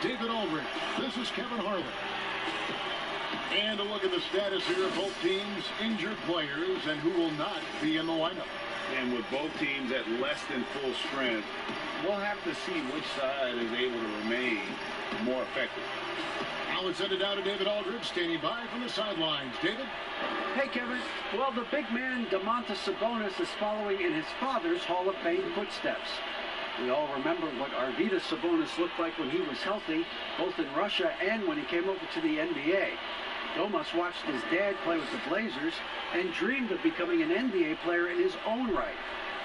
David Aldridge. This is Kevin Harlan. And a look at the status here of both teams' injured players and who will not be in the lineup. And with both teams at less than full strength, we'll have to see which side is able to remain more effective. Now let's send it down to David Aldridge, standing by from the sidelines. David? Hey, Kevin. Well, the big man, Domantas Sabonis, is following in his father's Hall of Fame footsteps. We all remember what Arvydas Sabonis looked like when he was healthy, both in Russia and when he came over to the NBA. Domas watched his dad play with the Blazers and dreamed of becoming an NBA player in his own right.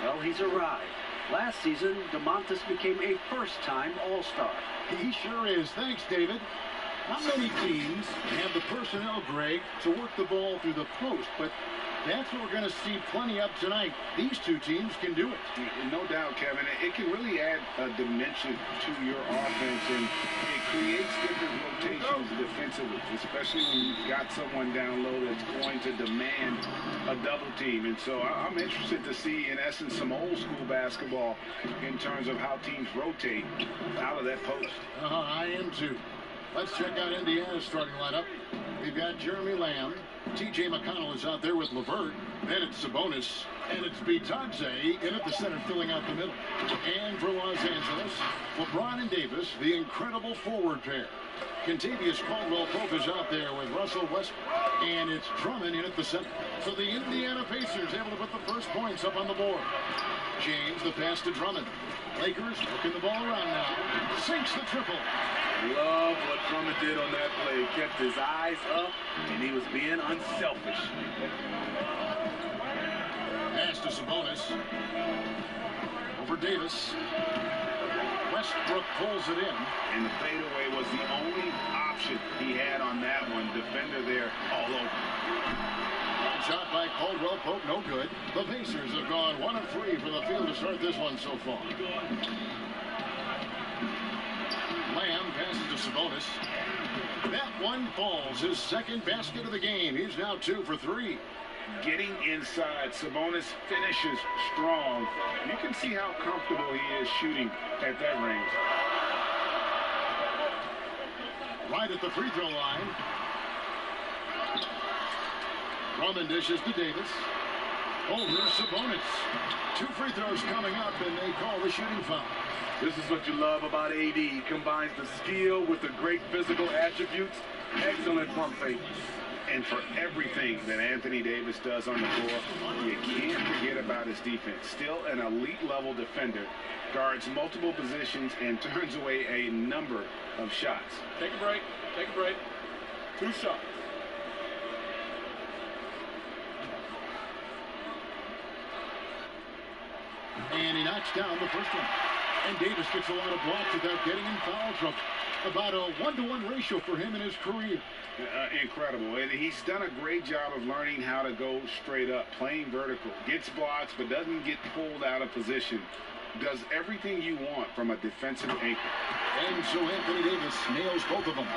Well, he's arrived. Last season, Domantas became a first-time All-Star. He sure is. Thanks, David. Not many teams have the personnel, Greg, to work the ball through the post, but that's what we're going to see plenty of tonight. These two teams can do it. No doubt, Kevin. It can really add a dimension to your offense, and it creates different rotations defensively, especially when you've got someone down low that's going to demand a double team. And so I'm interested to see, in essence, some old-school basketball in terms of how teams rotate out of that post. I am too. Let's check out Indiana's starting lineup. We've got Jeremy Lamb. T.J. McConnell is out there with LeVert. Then it's Sabonis. And it's Bitadze in at the center, filling out the middle. And for Los Angeles, LeBron and Davis, the incredible forward pair. Kentavious Caldwell-Pope is out there with Russell Westbrook. And it's Drummond in at the center. So the Indiana Pacers able to put the first points up on the board. James, the pass to Drummond. Lakers working the ball around now. Sinks the triple. Love what Drummond did on that play. Kept his eyes up, and he was being unselfish. Pass to Sabonis. Over Davis. Westbrook pulls it in. And the fadeaway was the only option he had on that one. Defender there all over. Shot by Caldwell-Pope, no good. The Pacers have gone 1 of 3 from the field to start this one so far. Lamb passes to Sabonis. That one falls. His second basket of the game. He's now 2 for 3. Getting inside, Sabonis finishes strong. You can see how comfortable he is shooting at that range. Right at the free throw line. Drummond dishes to Davis. Over Sabonis. 2 free throws coming up, and they call the shooting foul. This is what you love about AD. He combines the skill with the great physical attributes. Excellent pump fake. And for everything that Anthony Davis does on the floor, you can't forget about his defense. Still an elite-level defender. Guards multiple positions and turns away a number of shots. Take a break. Take a break. 2 shots. And he knocks down the first one. And Davis gets a lot of blocks without getting in foul trouble. About a 1-to-1 ratio for him in his career. Incredible. And he's done a great job of learning how to go straight up, playing vertical. Gets blocks, but doesn't get pulled out of position. Does everything you want from a defensive anchor. And so Anthony Davis nails both of them.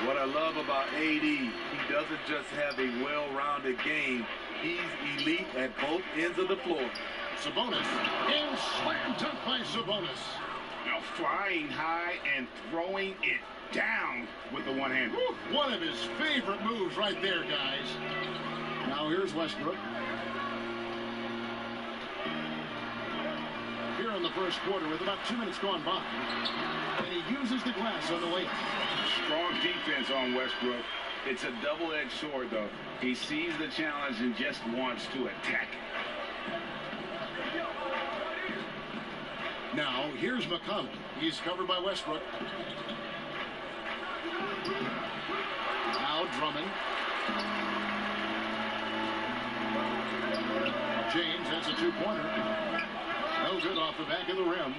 What I love about AD, he doesn't just have a well-rounded game. He's elite at both ends of the floor. Sabonis, and slam dunk by Sabonis. Now flying high and throwing it down with the one-hander. One of his favorite moves right there, guys. Now here's Westbrook. Here in the first quarter with about 2 minutes gone by. And he uses the glass on the way. Strong defense on Westbrook. It's a double-edged sword, though. He sees the challenge and just wants to attack it. Now, here's McConnell. He's covered by Westbrook. Now, Drummond. James has a 2-pointer. No good off the back of the rim.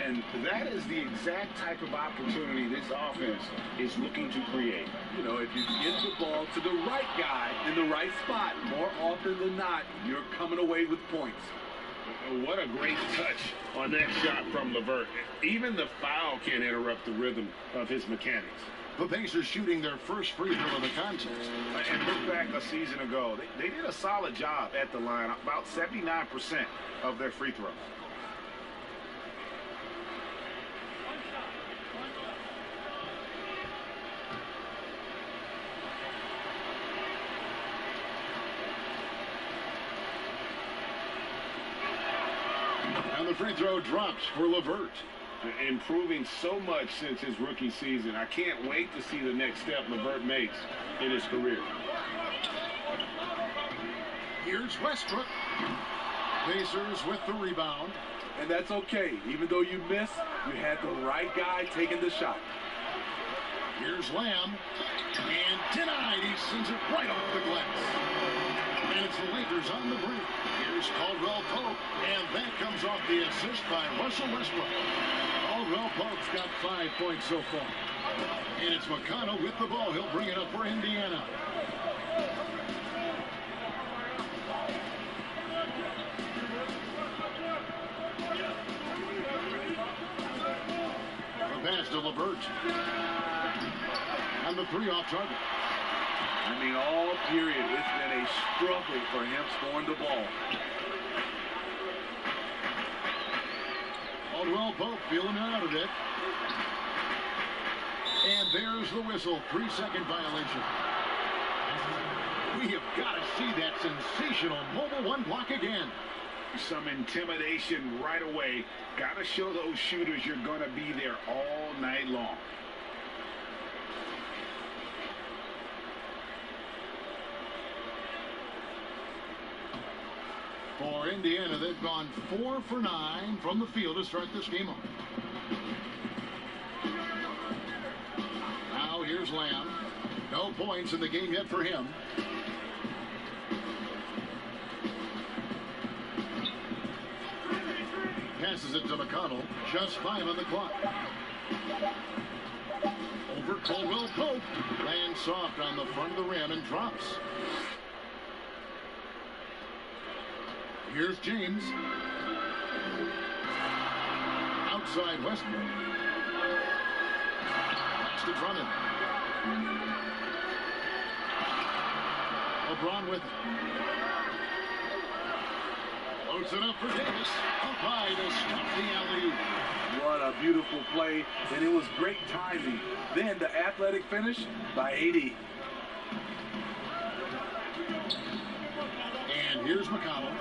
And that is the exact type of opportunity this offense is looking to create. You know, if you get the ball to the right guy in the right spot, more often than not, you're coming away with points. What a great touch on that shot from LeVert. Even the foul can't interrupt the rhythm of his mechanics. The Pacers shooting their first free throw of the contest. And look back a season ago. They did a solid job at the line, about 79% of their free throws. And the free throw drops for LeVert. Improving so much since his rookie season. I can't wait to see the next step LeVert makes in his career. Here's Westbrook. Pacers with the rebound. And that's okay. Even though you miss, you had the right guy taking the shot. Here's Lamb. And denied. He sends it right off the glass. And it's the Lakers on the brink. Here's Caldwell Pope. And that comes off the assist by Russell Westbrook. Caldwell Pope's got 5 points so far. And it's McConnell with the ball. He'll bring it up for Indiana. The pass to LeVert. And the three off target. I mean, all period, it's been a struggle for him scoring the ball. Caldwell Pope feeling out of it. And there's the whistle. 3-second violation. We have got to see that sensational mobile one block again. Some intimidation right away. Got to show those shooters you're going to be there all night long. For Indiana, they've gone 4 for 9 from the field to start this game off. Now here's Lamb. No points in the game yet for him. Passes it to McConnell. Just 5 on the clock. Over Caldwell Pope. Lands soft on the front of the rim and drops. Here's James. Outside Westbrook. Pass to Drummond. LeBron with it. Loads it up for Davis. Up high to stop the alley-oop. What a beautiful play, and it was great timing. Then the athletic finish by AD. And here's McConnell.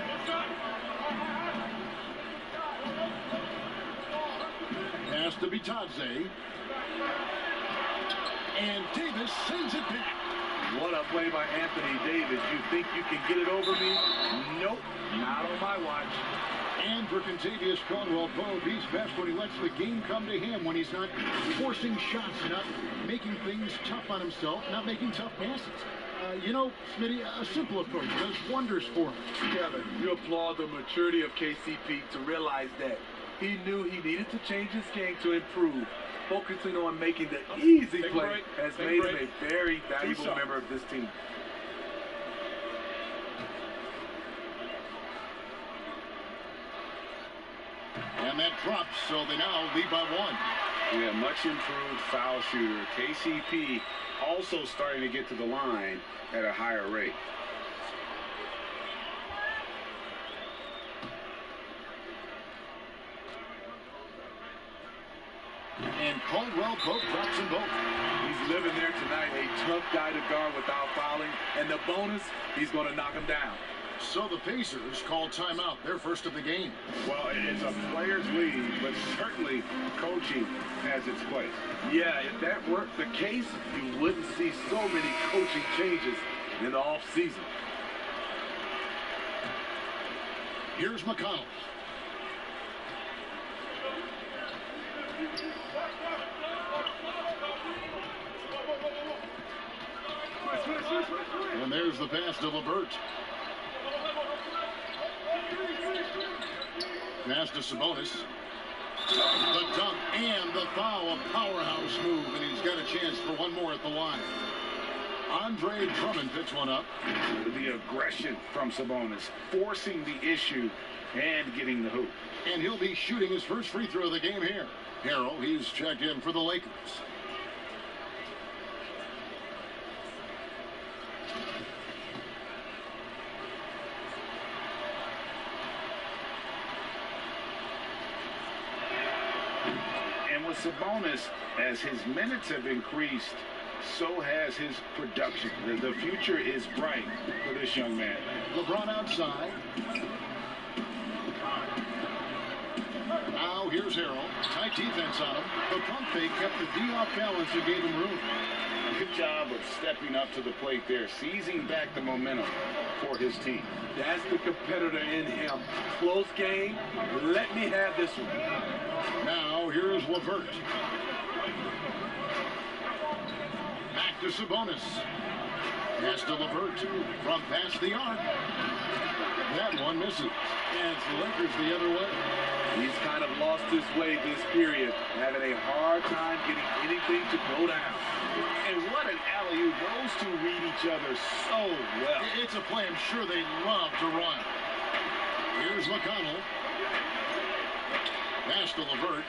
Pass to Bitadze. And Davis sends it back. What a play by Anthony Davis. You think you can get it over me? Nope, not on my watch. And for Contavious Caldwell-Pope, he's best when he lets the game come to him, when he's not forcing shots, not making things tough on himself, not making tough passes. You know, Smitty, a simple approach does wonders for him. Kevin, you applaud the maturity of KCP to realize that he knew he needed to change his game to improve. Focusing on making the easy play has made him a very valuable member of this team. And that drops, so they now lead by 1. Yeah, much improved foul shooter. KCP also starting to get to the line at a higher rate. And Caldwell-Pope drops them both. He's living there tonight, a tough guy to guard without fouling. And the bonus, he's going to knock him down. So the Pacers call timeout, their first of the game. Well, it's a player's league, but certainly coaching has its place. Yeah, if that weren't the case, you wouldn't see so many coaching changes in the offseason. Here's McConnell. And there's the pass to LeVert. Pass to Sabonis. The dunk and the foul, a powerhouse move, and he's got a chance for one more at the line. Andre Drummond picks one up. The aggression from Sabonis, forcing the issue and getting the hoop. And he'll be shooting his first free throw of the game here. Harrell, he's checked in for the Lakers. And with Sabonis, as his minutes have increased, so has his production. The future is bright for this young man. LeBron outside. Now here's Harrell. Tight defense on him. The pump fake kept the D off balance and gave him room. Good job of stepping up to the plate there, seizing back the momentum for his team. That's the competitor in him. Close game. Let me have this one. Now here's LeVert. Back to Sabonis. Pass to LeVert from past the arc. That one misses. And it's the Lakers the other way. He's kind of lost his way this period, having a hard time getting anything to go down. And what an alley-oop. Those two read each other so well. It's a play I'm sure they love to run. Here's McConnell. Pass to LeVert.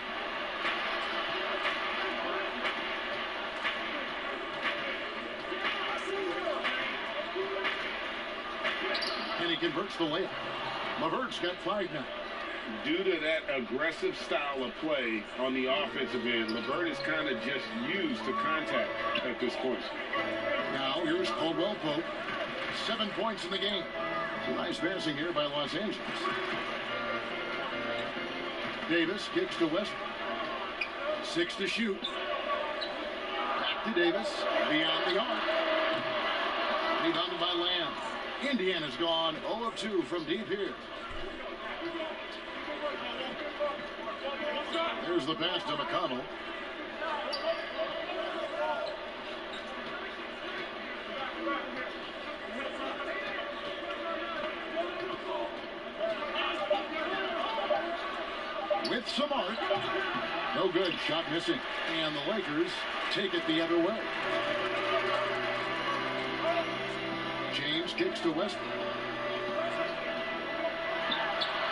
And he converts the layup. LeVert's got 5 now. Due to that aggressive style of play on the offensive end, LeVert is kind of just used to contact at this point. Now here's Caldwell Pope. 7 points in the game. Nice passing here by Los Angeles. Davis kicks to Westbrook. 6 to shoot. Back to Davis. Beyond the arc. Rebounded by Lamb. Indiana's gone 0 of 2 from deep here. There's the pass to McConnell. With some arc. No good. Shot missing. And the Lakers take it the other way. James kicks to Westbrook.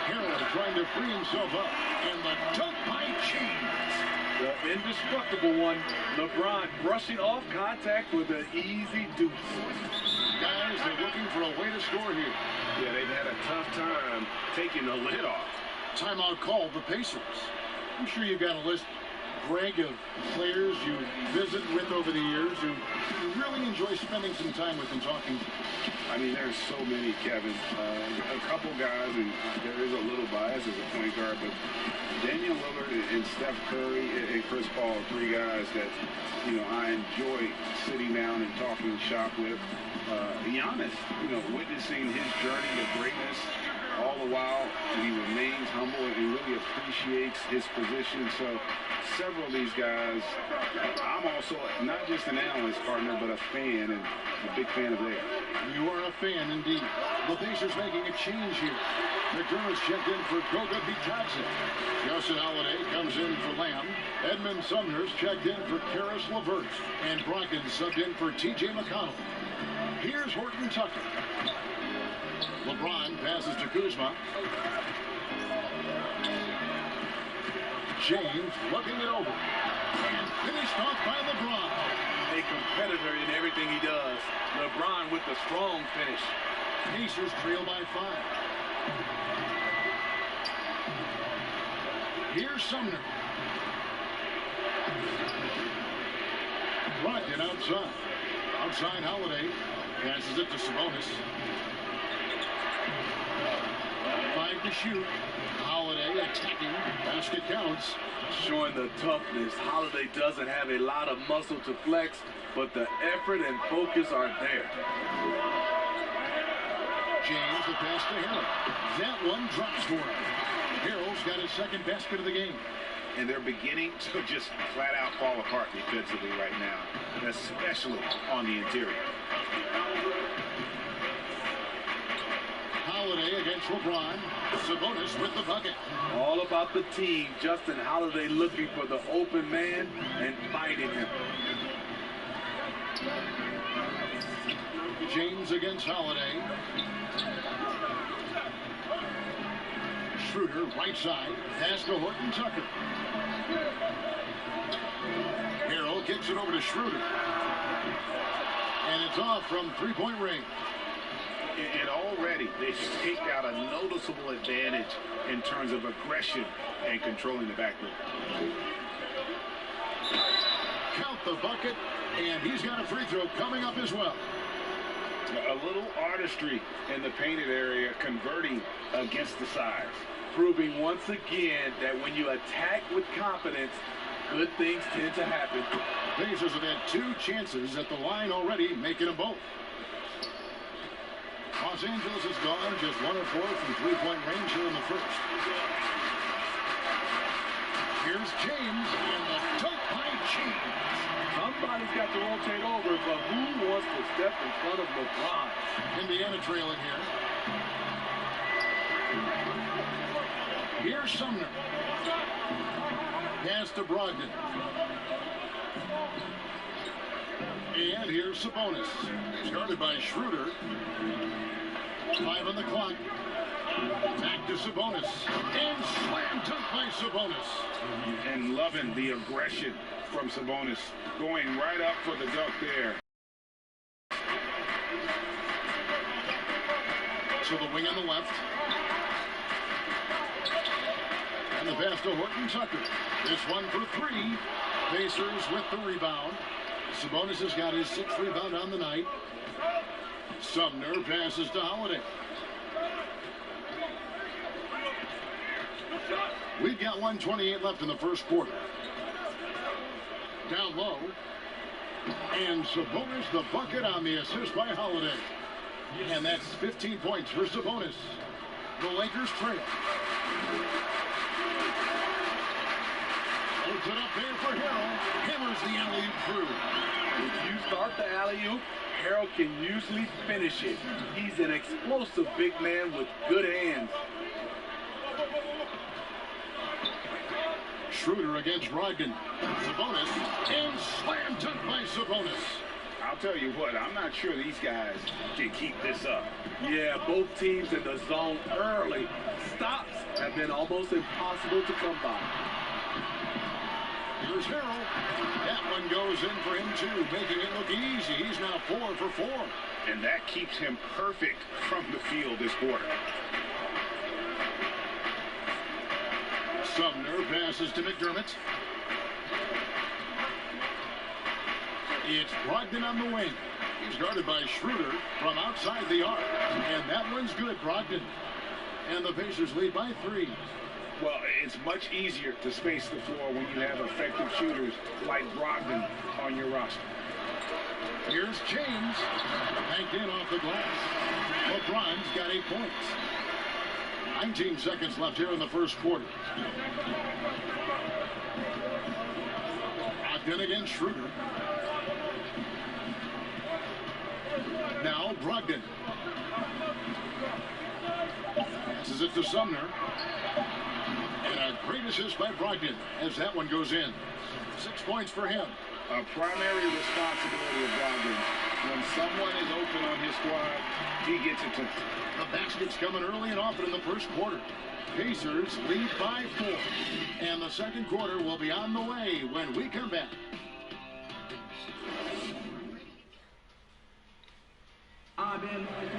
Harrell trying to free himself up. And the dunk by James. The indestructible one. LeBron brushing off contact with an easy deuce. Guys are looking for a way to score here. Yeah, they've had a tough time taking the lid off. Timeout called the Pacers. I'm sure you've got a list, Greg, of players you visit with over the years who you really enjoy spending some time with and talking to. I mean, there's so many, Kevin. A couple guys, and there is a little bias as a point guard, but Damian Lillard and Steph Curry and Chris Paul are 3 guys that, I enjoy sitting down and talking shop with. Giannis, witnessing his journey to greatness, all the while he remains humble and really appreciates his position. So several of these guys, I'm also not just an analyst partner, but a fan, and a big fan of theirs. You are a fan indeed. The Pacers making a change here. McDermott's checked in for Goga Bitadze. Justin Holiday comes in for Lamb. Edmund Sumner's checked in for Karis LeVert. And Brockton subbed in for TJ McConnell. Here's Horton Tucker. LeBron passes to Kuzma. James looking it over. And finished off by LeBron. A competitor in everything he does. LeBron with the strong finish. Pacers trail by 5. Here's Sumner. Brockton outside. Outside Holiday. Passes it to Sabonis. 5 to shoot. Holiday attacking. Basket counts. Showing the toughness. Holiday doesn't have a lot of muscle to flex, but the effort and focus are there. James, the pass to Harrell. That one drops for him. Harrell's got his 2nd basket of the game. And they're beginning to just flat out fall apart defensively right now, especially on the interior. Holiday against LeBron. Sabonis with the bucket. All about the team. Justin Holiday looking for the open man and finding him. James against Holiday. Schroeder, right side. Pass to Horton Tucker. Harrell kicks it over to Schroeder. And it's off from 3-point range. And already they've staked out a noticeable advantage in terms of aggression and controlling the backcourt. Count the bucket, and he's got a free throw coming up as well. A little artistry in the painted area, converting against the size. proving once again that when you attack with confidence, good things tend to happen. Pacers have had 2 chances at the line already, making them both. Los Angeles has gone just 1 of 4 from 3-point range here in the first. Here's James, and the dunk by James. Somebody's got to rotate over, but who wants to step in front of LeBron? Indiana trailing here. Here's Sumner. Pass to Brogdon. And here's Sabonis. He's guarded by Schroeder. 5 on the clock. Back to Sabonis. And slam dunk by Sabonis. And loving the aggression from Sabonis. Going right up for the dunk there. So the wing on the left. And the pass to Horton Tucker. This one for 3. Pacers with the rebound. Sabonis has got his 6th rebound on the night. Sumner passes to Holiday. We've got 1:28 left in the first quarter. Down low. And Sabonis the bucket on the assist by Holiday. And that's 15 points for Sabonis. The Lakers trail. Holds it up there for Harrell. Hammers the alley-oop through. If you start the alley-oop, Harrell can usually finish it. He's an explosive big man with good hands. Schroeder against Brogdon. Sabonis. And slam dunk by Sabonis. I'll tell you what, I'm not sure these guys can keep this up. Yeah, both teams in the zone early. Stops have been almost impossible to come by. Here's Harrell. That one goes in for him, too, making it look easy. He's now 4 for 4. And that keeps him perfect from the field this quarter. Sumner passes to McDermott. It's Brogdon on the wing. He's guarded by Schroeder from outside the arc. And that one's good, Brogdon. And the Pacers lead by 3. Well, it's much easier to space the floor when you have effective shooters like Brogdon on your roster. Here's James. Banked in off the glass. LeBron's got 8 points. 19 seconds left here in the first quarter. Brogdon against Schroeder. Now Brogdon. Passes it to Sumner. And a great assist by Brogdon as that one goes in. 6 points for him. A primary responsibility of Brogdon. When someone is open on his squad, he gets it to them. The basket's coming early and often in the first quarter. Pacers lead by 4. And the second quarter will be on the way when we come back. A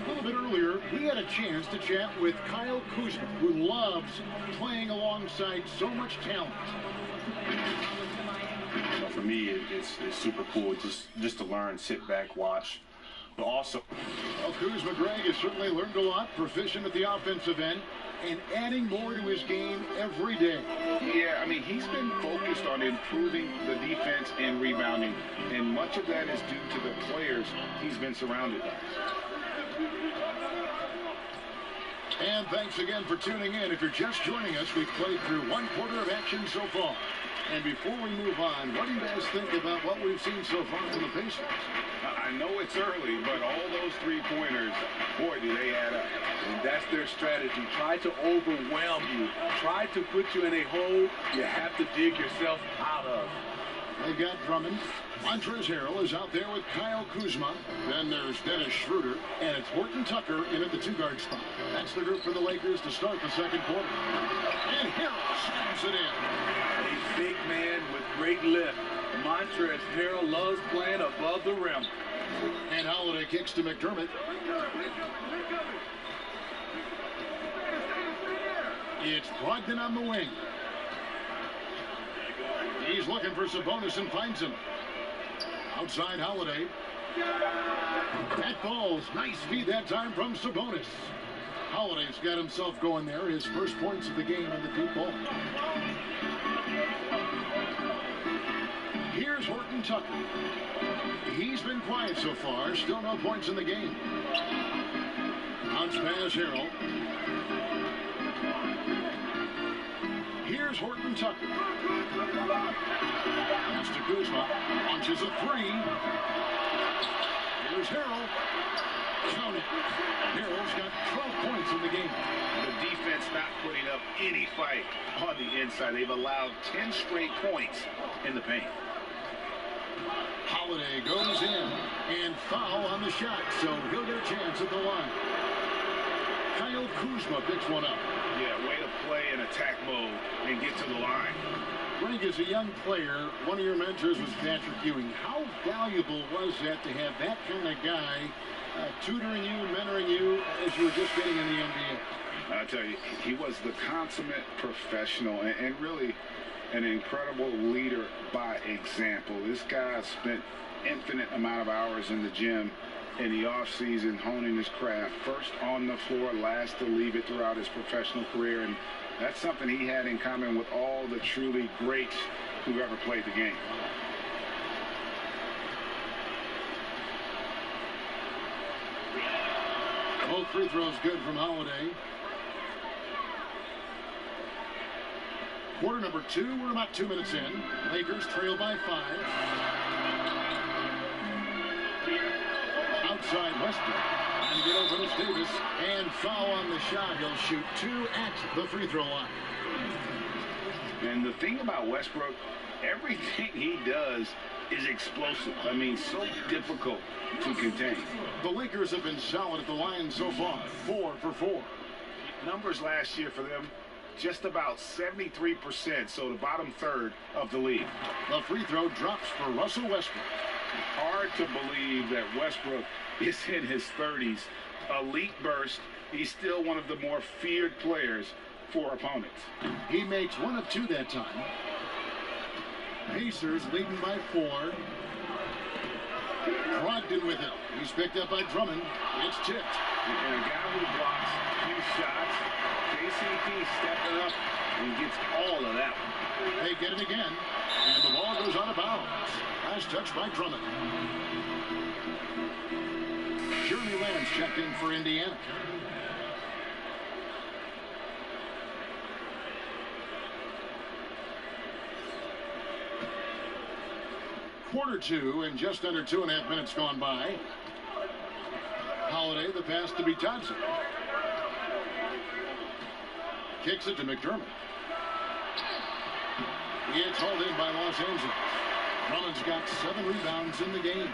little bit earlier, we had a chance to chat with Kyle Kuzma, who loves playing alongside so much talent. For me, it's super cool just to learn, sit back, watch. But also, Well, Kuzma Greg has certainly learned a lot, proficient at the offensive end, and adding more to his game every day. Yeah, I mean, he's been focused on improving the defense and rebounding, and much of that is due to the players he's been surrounded by. And thanks again for tuning in. If you're just joining us, we've played through 1 quarter of action so far. And before we move on, what do you guys think about what we've seen so far from the Pacers? I know it's early, but all those three-pointers, boy, do they add up. And that's their strategy. Try to overwhelm you. Try to put you in a hole you have to dig yourself out of. They've got Drummond. Montrezl Harrell is out there with Kyle Kuzma. Then there's Dennis Schroeder. And it's Horton Tucker in at the 2-guard spot. That's the group for the Lakers to start the second quarter. And Harrell slams it in. A big man with great lift. Montrezl Harrell loves playing above the rim. And Holiday kicks to McDermott. It's Brogdon on the wing. He's looking for Sabonis and finds him. Outside Holiday. That ball's nice feed that time from Sabonis. Holiday's got himself going there. His first points of the game in the deep ball. Here's Horton Tucker. He's been quiet so far. Still no points in the game. Bounce pass, Harrell. Here's Horton Tucker. Pass to Kuzma. Launches a three. Here's Harrell. Count it. Harrell's got 12 points in the game. The defense not putting up any fight on the inside. They've allowed 10 straight points in the paint. Holiday goes in and foul on the shot, so he'll get a chance at the line. Kyle Kuzma picks one up. Yeah, way to play in attack mode and get to the line. Greg, as a young player, one of your mentors was Patrick Ewing. How valuable was that to have that kind of guy tutoring you, mentoring you as you were just getting in the NBA? I tell you, he was the consummate professional and really an incredible leader by example. This guy spent infinite amount of hours in the gym in the off-season honing his craft, first on the floor, last to leave it throughout his professional career, and that's something he had in common with all the truly greats who ever played the game. Both free throws good from Holiday. Quarter number 2, we're about 2 minutes in. Lakers trail by 5. Outside Westbrook. Trying to get open is Davis. And foul on the shot. He'll shoot 2 at the free throw line. And the thing about Westbrook, everything he does is explosive. I mean, so difficult to contain. The Lakers have been solid at the line so far. 4 for 4. Numbers last year for them, just about 73%, so the bottom third of the league. The free throw drops for Russell Westbrook. Hard to believe that Westbrook is in his 30s. Elite burst. He's still one of the more feared players for opponents. He makes 1 of 2 that time. Pacers leading by 4. Brogdon with it. He's picked up by Drummond. It's tipped. And a guy who blocks 2 shots. KCP stepping up and gets all of that one. They get it again. And the ball goes out of bounds. Last touch by Drummond. Jeremy Lamb's checked in for Indiana. Quarter 2 and just under 2.5 minutes gone by. Holiday, the pass to Thompson. Kicks it to McDermott. It's hauled in by Los Angeles. Drummond's got 7 rebounds in the game.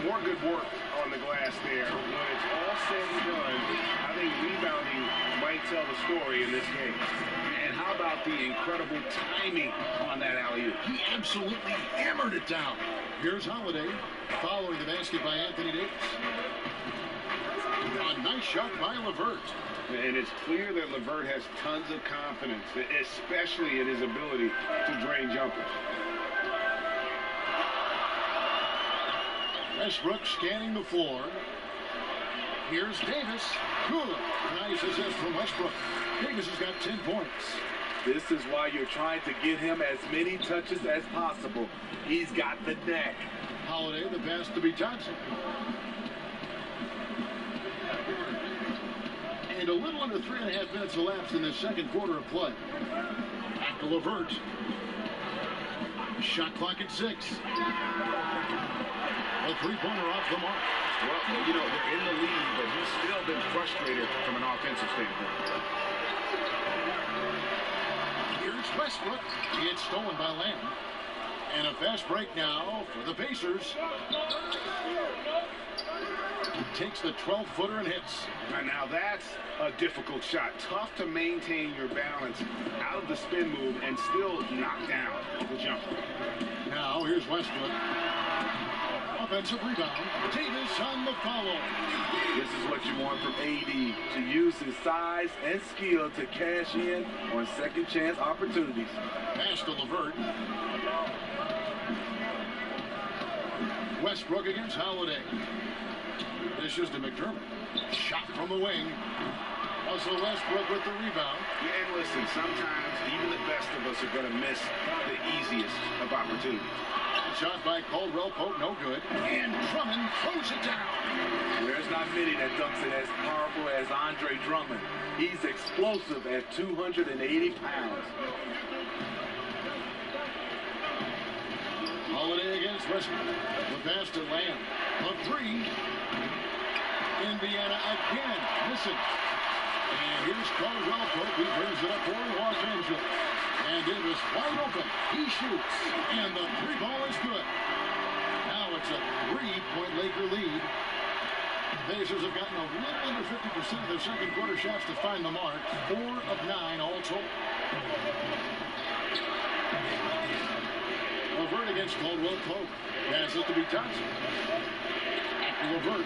More good work on the glass there. When it's all said and done, I think rebounding might tell the story in this game. And how about the incredible timing on that alley-oop? He absolutely hammered it down. Here's Holiday following the basket by Anthony Davis. A nice shot by LeVert. And it's clear that LeVert has tons of confidence, especially in his ability to drain jumpers. Westbrook scanning the floor. Here's Davis. Good. Nice assist from Westbrook. Davis has got 10 points. This is why you're trying to get him as many touches as possible. He's got the knack. Holiday, the pass to Thompson. And a little under 3.5 minutes elapsed in the second quarter of play. Back to LeVert. Shot clock at 6. A three-pointer off the mark. Well, you know, they're in the lead, but he's still been frustrated from an offensive standpoint. Here's Westbrook. It's stolen by Lamb. And a fast break now for the Pacers. Takes the 12-footer and hits. And now that's a difficult shot. Tough to maintain your balance out of the spin move and still knock down the jumper. Now here's Westbrook. Offensive rebound. Davis on the follow. This is what you want from AD, to use his size and skill to cash in on second chance opportunities. Pass to LeVert. Westbrook against Holiday. Dishes to McDermott. Shot from the wing. Russell Westbrook with the rebound. Yeah, and listen, sometimes even the best of us are going to miss the easiest of opportunities. Shot by Caldwell Pope, no good. And Drummond throws it down. There's not many that dunks it as powerful as Andre Drummond. He's explosive at 280 pounds. Holiday against Westbrook. The pass to Lamb. A three. Indiana again. Missing. And here's Caldwell Pope. He brings it up for Los Angeles. And Davis wide open. He shoots. And the three ball is good. Now it's a 3-point Laker lead. Pacers have gotten a little under 50% of their second quarter shots to find the mark. 4 of 9 all told. LeVert against Caldwell Pope. Pass it to be Thompson. Back to LeVert.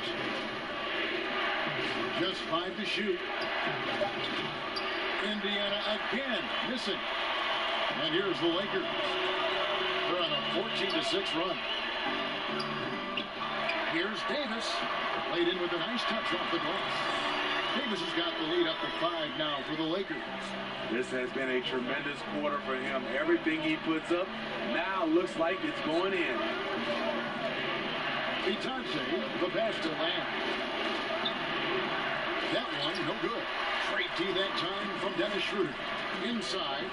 Just 5 to shoot. Indiana again missing. And here's the Lakers. They're on a 14-6 run. Here's Davis. Laid in with a nice touch off the glass. Davis has got the lead up to 5 now for the Lakers. This has been a tremendous quarter for him. Everything he puts up now looks like it's going in. Bitadze, the pass to Lamb. That one, no good. Straight D that time from Dennis Schroeder. Inside.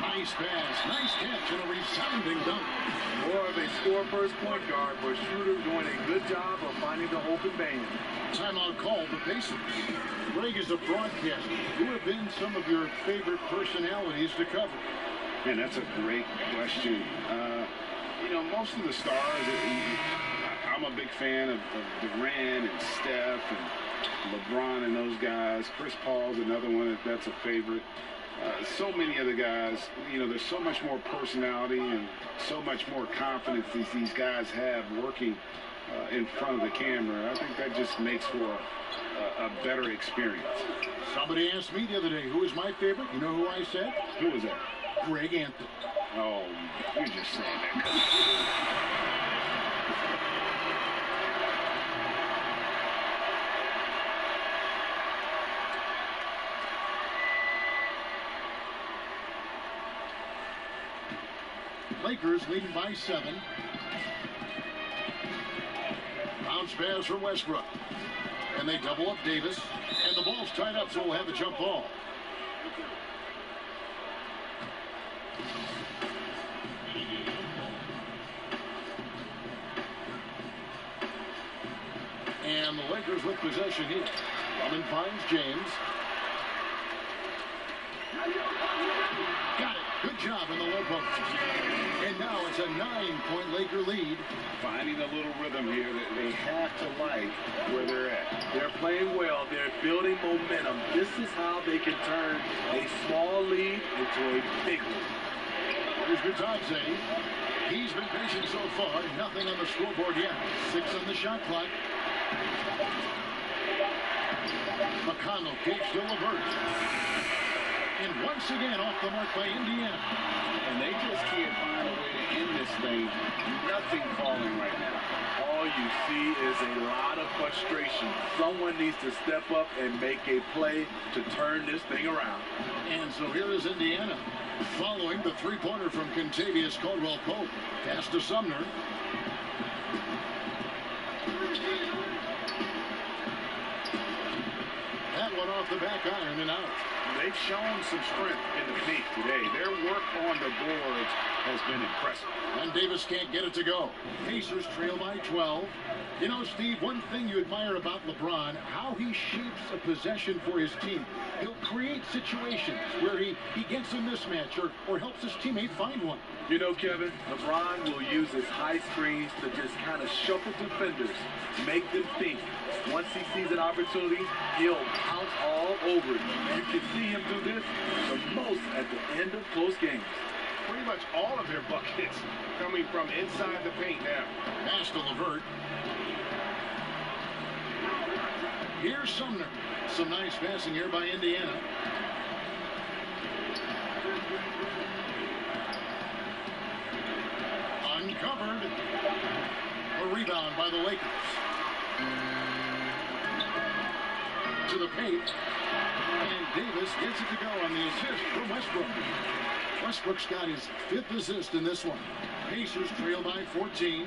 Nice pass, nice catch, and a resounding dunk. More of a score-first point guard, but Schroeder doing a good job of finding the open man. Timeout called the Pacers. Greg is a broadcaster. Who have been some of your favorite personalities to cover? Man, that's a great question. You know, most of the stars, I'm a big fan of Durant and Steph and LeBron and those guys. Chris Paul's another one that's a favorite. So many of the guys, you know, there's so much more personality and so much more confidence these guys have working in front of the camera. I think that just makes for a better experience. Somebody asked me the other day, who is my favorite? You know who I said? Who was that? Greg Anthony. Oh, you're just saying that. Lakers leading by 7. Bounce pass from Westbrook. And they double up Davis. And the ball's tied up, so we'll have a jump ball. And the Lakers with possession here. Drummond finds James. Got it. Good job in the low post. And now it's a 9-point Laker lead. Finding a little rhythm here that they have to like where they're at. They're playing well. They're building momentum. This is how they can turn a small lead into a big one. Here's Bitadze. He's been patient so far. Nothing on the scoreboard yet. 6 on the shot clock. McConnell takes to LeVert. And once again off the mark by Indiana. And they just can't find a way to end this thing. Nothing falling right now. All you see is a lot of frustration. Someone needs to step up and make a play to turn this thing around. And so here is Indiana following the three-pointer from Kentavious Caldwell Pope. Pass to Sumner. That one off the back iron and out. They've shown some strength in the paint today. Their work on the boards has been impressive. And Davis can't get it to go. Pacers trail by 12. You know, Steve, one thing you admire about LeBron, how he shapes a possession for his team. He'll create situations where he gets a mismatch or helps his teammate find one. You know, Kevin, LeBron will use his high screens to just kind of shuffle defenders, make them think. Once he sees an opportunity, he'll pounce all over it. You can see him do this the most at the end of close games. Pretty much all of their buckets coming from inside the paint now. Pass to LeVert. Here's Sumner. Some nice passing here by Indiana. Uncovered. A rebound by the Lakers. To the paint. And Davis gets it to go on the assist from Westbrook. Westbrook's got his 5th assist in this one. Pacers trail by 14.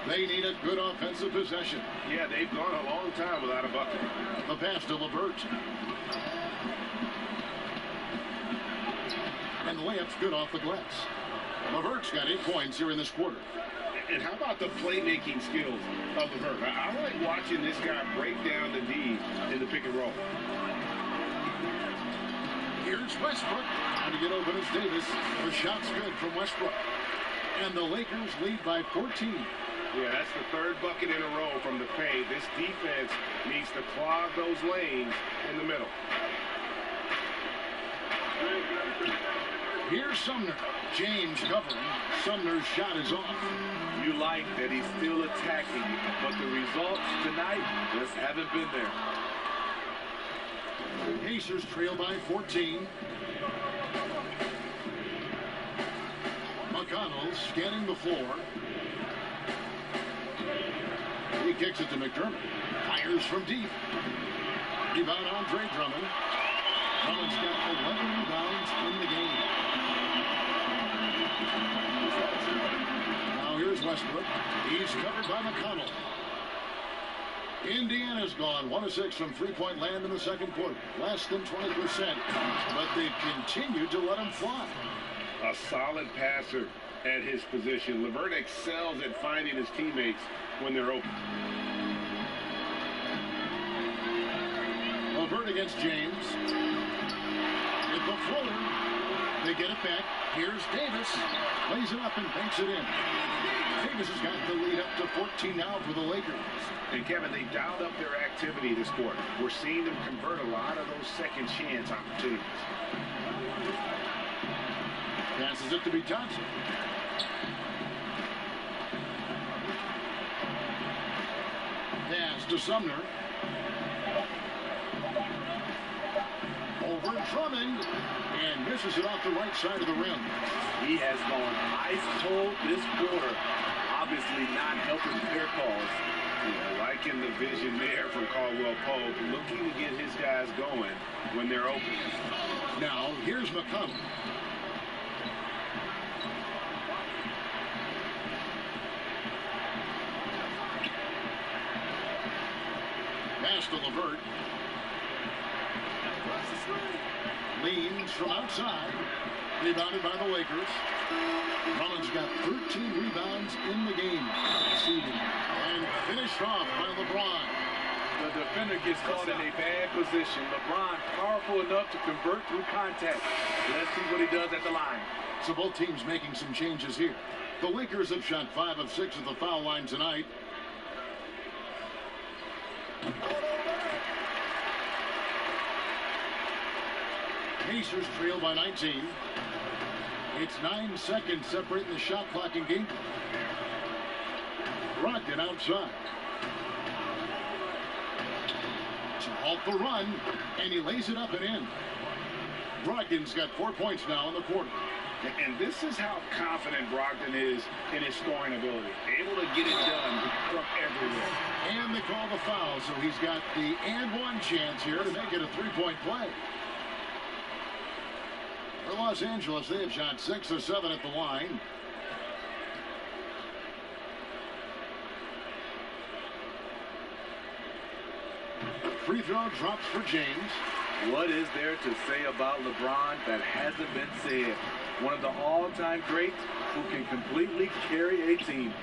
They need a good offensive possession. Yeah, they've gone a long time without a bucket. The pass to LeVert. And the layup's good off the glass. LeVert's got 8 points here in this quarter. And how about the playmaking skills of LeVert? I like watching this guy break down the D in the pick and roll. Here's Westbrook. Trying to get open as Davis. The shot's good from Westbrook. And the Lakers lead by 14. Yeah, that's the 3rd bucket in a row from the paint. This defense needs to clog those lanes in the middle. Here's Sumner. James covering. Sumner's shot is off. You like that he's still attacking, but the results tonight just haven't been there. Pacers trail by 14. McConnell scanning the floor. He kicks it to McDermott. Fires from deep. Rebound Andre Drummond. Drummond's got 11 rebounds in the game. Now here's Westbrook. He's covered by McConnell. Indiana's gone 1 of 6 from three-point land in the second quarter. Less than 20%. But they've continued to let him fly. A solid passer at his position. LeVert excels at finding his teammates when they're open. LeVert against James. With the floater. They get it back. Here's Davis. Lays it up and banks it in. Davis has got the lead up to 14 now for the Lakers. And Kevin, they dialed up their activity this quarter. We're seeing them convert a lot of those second chance opportunities. Passes it to be Thompson. Pass to Sumner. Over Drummond. And misses it off the right side of the rim. He has gone ice cold this quarter. Obviously not helping their cause. Yeah, liking the vision there from Caldwell Pope, looking to get his guys going when they're open. Now, here's McConnell. Pass to LeVert. Leans from outside. Rebounded by the Lakers. Drummond's got 13 rebounds in the game. And finished off by LeBron. The defender gets caught in a bad position. LeBron powerful enough to convert through contact. Let's see what he does at the line. So both teams making some changes here. The Lakers have shot 5 of 6 at the foul line tonight. Pacers trail by 19. It's 9 seconds separating the shot clock and game. Brogdon outside. To halt the run, and he lays it up and in. Brogdon's got 4 points now in the quarter. And this is how confident Brogdon is in his scoring ability. Able to get it done from everywhere. And they call the foul, so he's got the and one chance here to make it a three-point play. For Los Angeles, they have shot 6 of 7 at the line. Free throw drops for James. What is there to say about LeBron that hasn't been said? One of the all-time greats who can completely carry a team.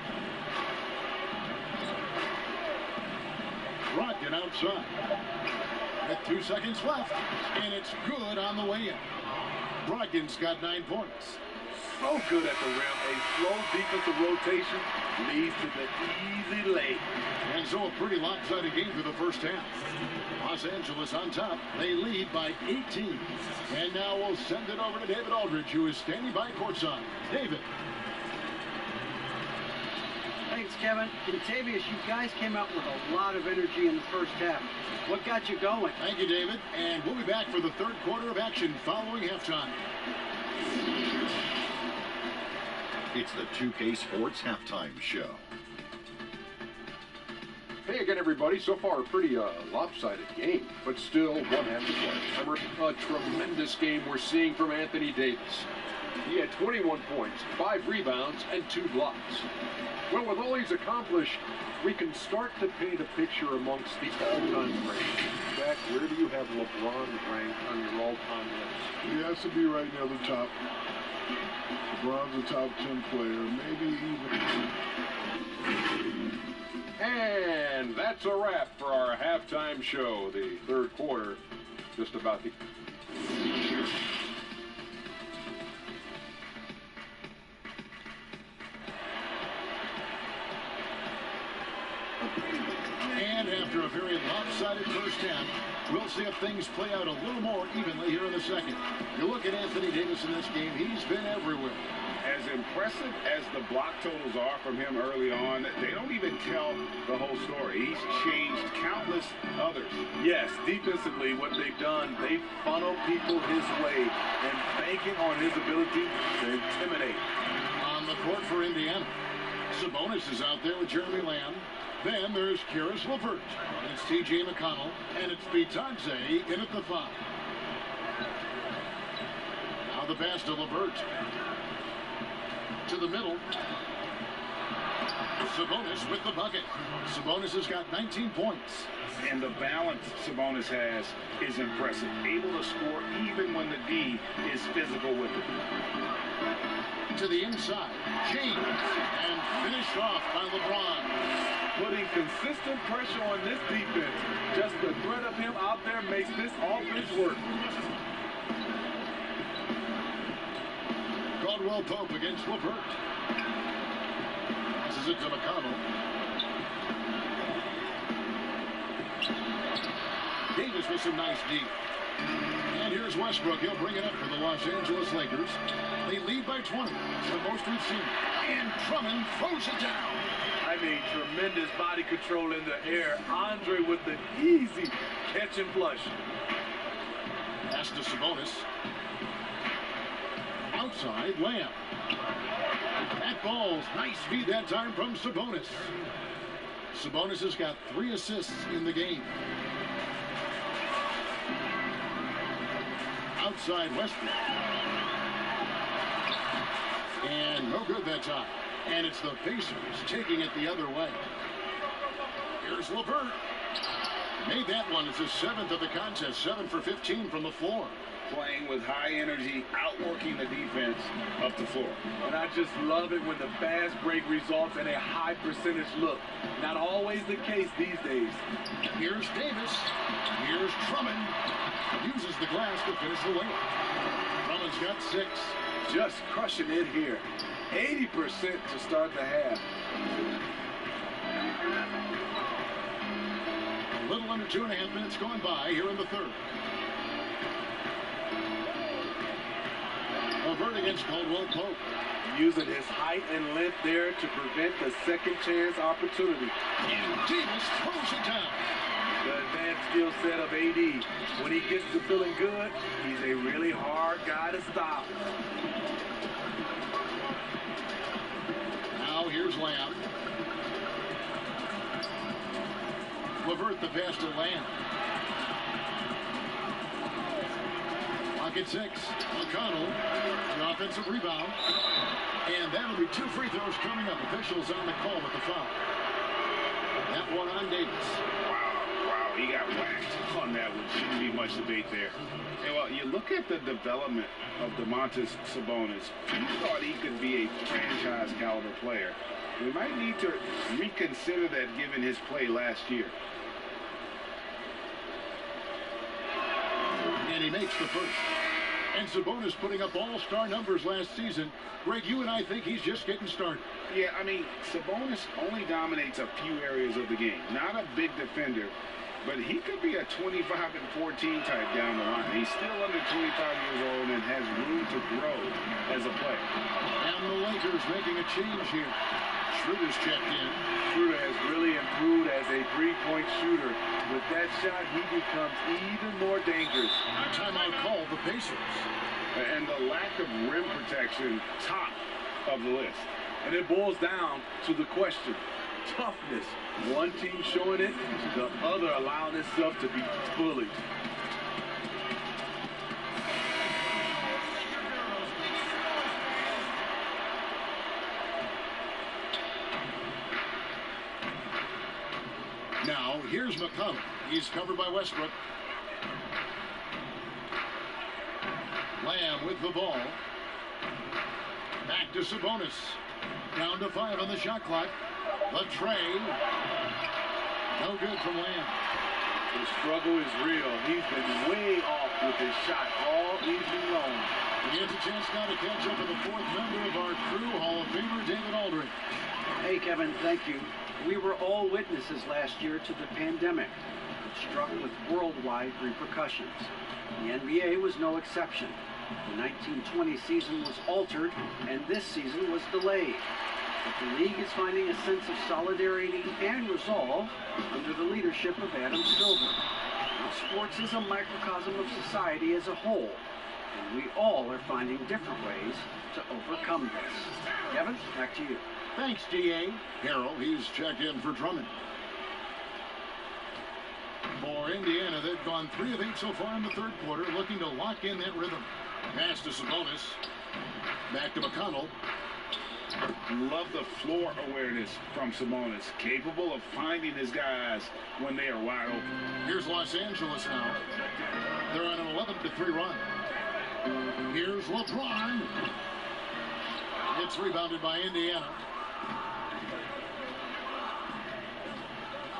Brogdon outside. With 2 seconds left, and it's good on the way in. Brogdon's got 9 points. So good at the rim. A slow defensive rotation leads to the easy lay. And so a pretty lopsided game for the first half. Los Angeles on top. They lead by 18. And now we'll send it over to David Aldridge, who is standing by courtside. David. Thanks, Kevin. Contavious, you guys came out with a lot of energy in the first half. What got you going? Thank you, David. And we'll be back for the third quarter of action following halftime. It's the 2K Sports Halftime Show. Hey, again, everybody. So far, a pretty lopsided game, but still one half to play. A tremendous game we're seeing from Anthony Davis. He had 21 points, 5 rebounds, and 2 blocks. Well, with all he's accomplished, we can start to paint a picture amongst the all-time greats. Jack, where do you have LeBron ranked on your all-time list? He has to be right near the top. LeBron's a top 10 player, maybe even. And that's a wrap for our halftime show. The third quarter, just about the... And after a very lopsided first half, we'll see if things play out a little more evenly here in the second. You look at Anthony Davis in this game, he's been everywhere. As impressive as the block totals are from him early on, they don't even tell the whole story. He's changed countless others. Yes, defensively, what they've done, they funnel people his way and banking on his ability to intimidate. On the court for Indiana, Sabonis is out there with Jeremy Lamb. Then there's Karis LeVert, and it's TJ McConnell, and it's Bitadze in at the 5. Now the pass to LeVert. To the middle. Sabonis with the bucket. Sabonis has got 19 points. And the balance Sabonis has is impressive. Able to score even when the D is physical with it. To the inside. James. And finished off by LeBron. Putting consistent pressure on this defense. Just the threat of him out there makes this offense work. Caldwell Pope against LeVert. Passes it to McConnell. Davis with some nice D. And here's Westbrook. He'll bring it up for the Los Angeles Lakers. They lead by 20. It's the most we've seen. And Drummond throws it down. I mean, tremendous body control in the air. Andre with the easy catch and flush. Pass to Sabonis. Outside, Lamb. That ball's nice feed that time from Sabonis. Sabonis has got 3 assists in the game. Outside Westbrook. And no good that time. And it's the Pacers taking it the other way. Here's LeVert. Made that one. It's his 7th of the contest. 7 for 15 from the floor. Playing with high energy, outworking the defense up the floor. And I just love it when the fast break results in a high percentage look. Not always the case these days. Here's Davis. Here's Drummond. Uses the glass to finish the layup. Drummond's got 6. Just crushing it here. 80% to start the half. A little under 2.5 minutes going by here in the third. LeVert against Caldwell Pope. Using his height and length there to prevent the second chance opportunity. And Davis throws it down. The advanced skill set of AD. When he gets to feeling good, he's a really hard guy to stop. Now here's Lamb. LeVert the pass to Lamb. Pocket 6. McConnell. The offensive rebound. And that'll be 2 free throws coming up. Officials on the call with the foul. That one on Davis. Wow, he got whacked on that one. Shouldn't be much debate there. And well, you look at the development of Domantas Sabonis. You thought he could be a franchise caliber player. We might need to reconsider that given his play last year. And he makes the first. And Sabonis putting up all-star numbers last season. Greg, you and I think he's just getting started. Yeah, I mean, Sabonis only dominates a few areas of the game. Not a big defender, but he could be a 25 and 14 type down the line. He's still under 25 years old and has room to grow as a player. And the Lakers making a change here. Schroeder's checked in. Schroeder has really improved as a three-point shooter. With that shot, he becomes even more dangerous. A timeout call, the Pacers. And the lack of rim protection, top of the list. And it boils down to the question, toughness. One team showing it, the other allowing itself to be bullied. Now, here's McConnell. He's covered by Westbrook. Lamb with the ball. Back to Sabonis. Down to 5 on the shot clock. The tray. No good from Lamb. The struggle is real. He's been way off with his shot all evening long. He gets a chance now to catch up with the 4th member of our crew, Hall of Famer David Aldridge. Hey, Kevin, thank you. We were all witnesses last year to the pandemic, which struck with worldwide repercussions. The NBA was no exception. The 1920 season was altered, and this season was delayed. But the league is finding a sense of solidarity and resolve under the leadership of Adam Silver. Now, sports is a microcosm of society as a whole, and we all are finding different ways to overcome this. Kevin, back to you. Thanks, D.A. Harrell, he's checked in for Drummond. For Indiana, they've gone 3 of 8 so far in the 3rd quarter, looking to lock in that rhythm. Pass to Sabonis. Back to McConnell. Love the floor awareness from Sabonis. Capable of finding his guys when they are wide open. Here's Los Angeles now. They're on an 11-3 run. Here's LeBron. It's rebounded by Indiana.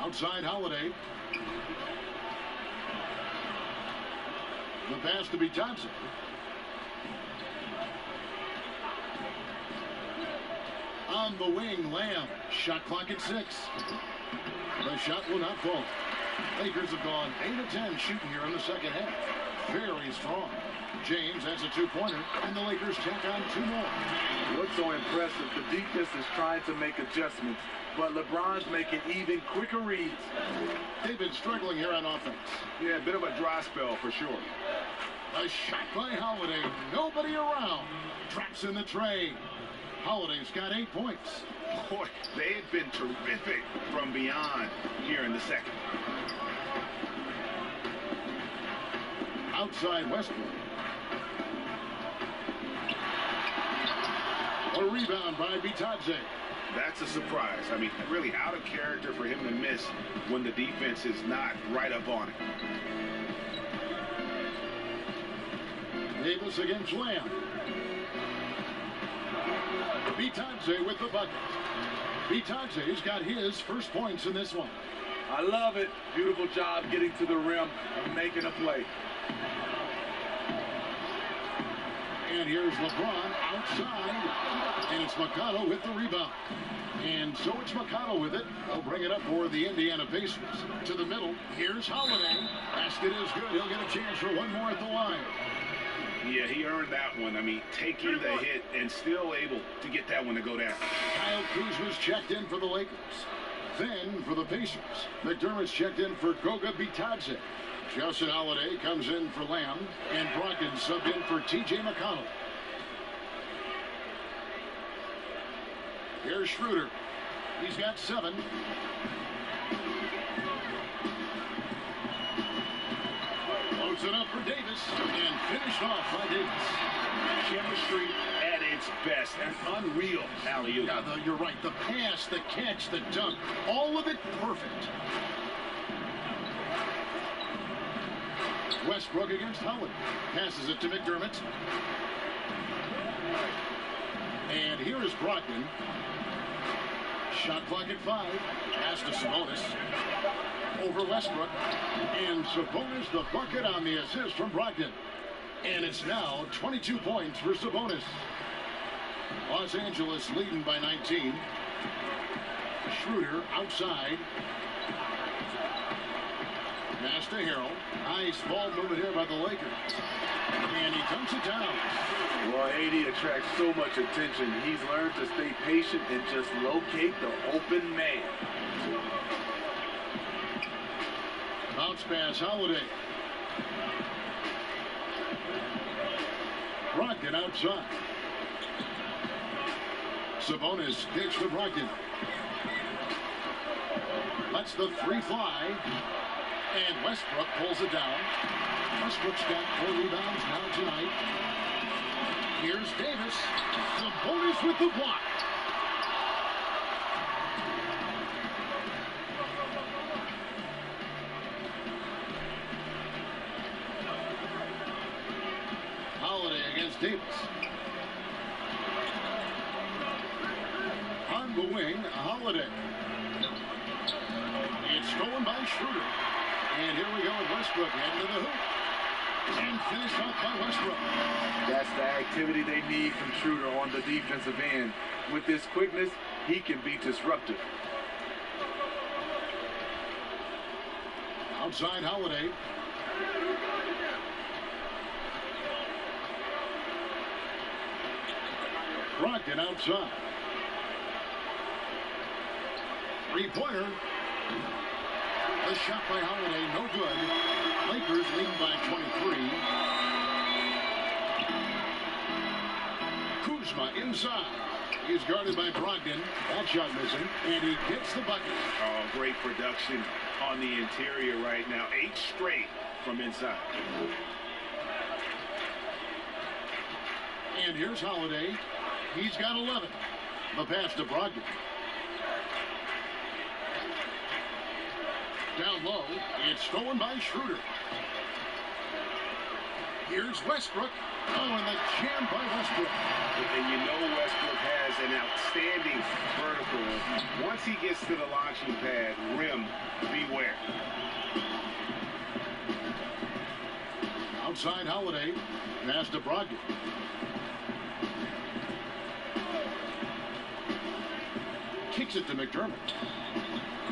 Outside Holiday. The pass to Thompson. On the wing, Lamb. Shot clock at 6. The shot will not fall. Lakers have gone 8 of 10 shooting here in the 2nd half. Very strong. James has a 2-pointer, and the Lakers tack on 2 more. What's so impressive, the defense is trying to make adjustments, but LeBron's making even quicker reads. They've been struggling here on offense. Yeah, a bit of a dry spell for sure. A shot by Holiday. Nobody around. Traps in the tray. Holiday's got 8 points. Boy, they've been terrific from beyond here in the 2nd. Outside Westbrook. A rebound by Bitadze. That's a surprise. I mean, really out of character for him to miss when the defense is not right up on it. Davis against Lamb. Bitadze with the bucket. Bitadze's got his first points in this one. I love it. Beautiful job getting to the rim and making a play. And here's LeBron outside. And it's McConnell with the rebound. And so it's McConnell with it. They'll bring it up for the Indiana Pacers. To the middle. Here's Holiday. Basket is good. He'll get a chance for one more at the line. Yeah, he earned that one. I mean, taking the hit and still able to get that one to go down. Kyle Kuzma's checked in for the Lakers. Then for the Pacers, McDermott's checked in for Goga Bitadze. Justin Holiday comes in for Lamb, and Brogdon subbed in for T.J. McConnell. Here's Schroeder. He's got 7. Loads it up for Davis, and finished off by Davis. Chemistry at its best. An unreal alley-oop. Yeah, you're right. The pass, the catch, the dunk, all of it perfect. Westbrook against Howard. Passes it to McDermott. And here is Brogdon. Shot clock at 5. Pass to Sabonis. Over Westbrook. And Sabonis the bucket on the assist from Brogdon. And it's now 22 points for Sabonis. Los Angeles leading by 19. Schroeder outside. Pass to Harrell. Nice ball movement here by the Lakers. And he dunks it down. Well, AD attracts so much attention. He's learned to stay patient and just locate the open man. Bounce pass, Holiday. Brogdon outside. Sabonis kicks to Brogdon. Lets the three fly. And Westbrook pulls it down. Westbrook's got 4 rebounds now tonight. Here's Davis. Sabonis with the block. Holiday against Davis. On the wing, Holiday. It's stolen by Schroeder. And here we go with Westbrook into the hoop. And finished off by Westbrook. That's the activity they need from Schroeder on the defensive end. With his quickness, he can be disruptive. Outside Holiday. Brogdon outside. Three-pointer. The shot by Holiday, no good. Lakers lead by 23. Kuzma inside. He's guarded by Brogdon. That shot missing, and he gets the bucket. Oh, great production on the interior right now. 8 straight from inside. And here's Holiday. He's got 11. The pass to Brogdon. Down low, it's stolen by Schroeder. Here's Westbrook. Oh, and the jam by Westbrook. And you know Westbrook has an outstanding vertical. Once he gets to the launching pad, rim, beware. Outside Holiday. Pass to Brogdon. Kicks it to McDermott.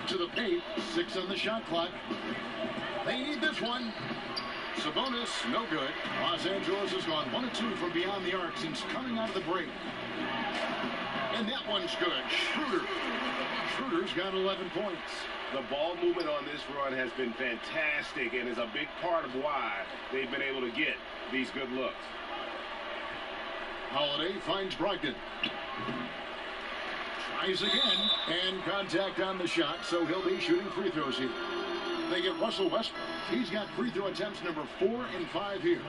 To the paint, 6 on the shot clock. They need this one. Sabonis, no good. Los Angeles has gone 1 of 2 from beyond the arc since coming out of the break. And that one's good. Schroeder. Schroeder's got 11 points. The ball movement on this run has been fantastic and is a big part of why they've been able to get these good looks. Holiday finds Brogdon. Tries again, and contact on the shot, so he'll be shooting free throws here. They get Russell Westbrook. He's got free throw attempts number 4 and 5 here.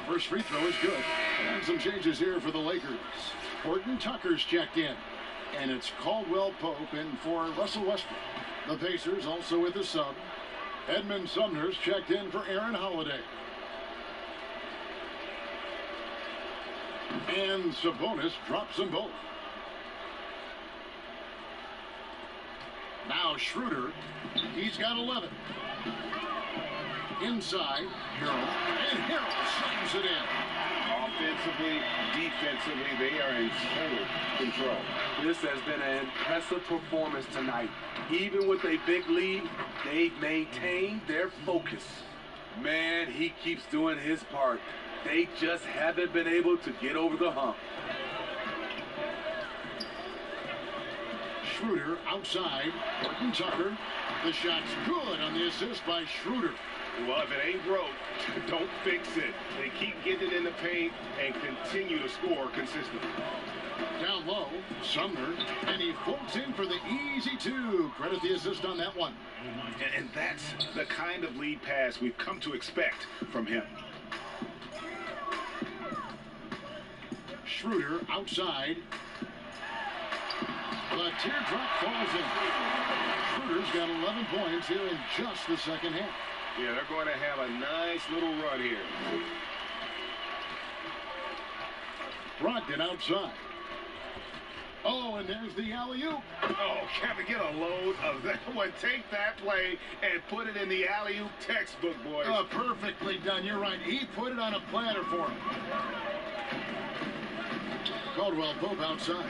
First free throw is good. And some changes here for the Lakers. Horton Tucker's checked in. And it's Caldwell Pope in for Russell Westbrook. The Pacers also with a sub. Edmund Sumner's checked in for Aaron Holiday. And Sabonis drops them both. Now Schroeder. He's got 11. Inside, Harold. And Harold slams it in. Offensively, defensively, they are in total control. This has been an impressive performance tonight. Even with a big lead, they've maintained their focus. Man, he keeps doing his part. They just haven't been able to get over the hump. Schroeder outside. Horton Tucker. The shot's good on the assist by Schroeder. Well, if it ain't broke, don't fix it. They keep getting it in the paint and continue to score consistently. Down low, Sumner, and he floats in for the easy 2. Credit the assist on that one. And that's the kind of lead pass we've come to expect from him. Schroeder outside. The teardrop falls in. Schroeder's got 11 points here in just the second half. Yeah, they're going to have a nice little run here. Brogdon outside. Oh, and there's the alley-oop. Oh, Kevin, get a load of that one. Take that play and put it in the alley-oop textbook, boys. Oh, perfectly done. You're right. He put it on a platter for him. Caldwell Pope outside.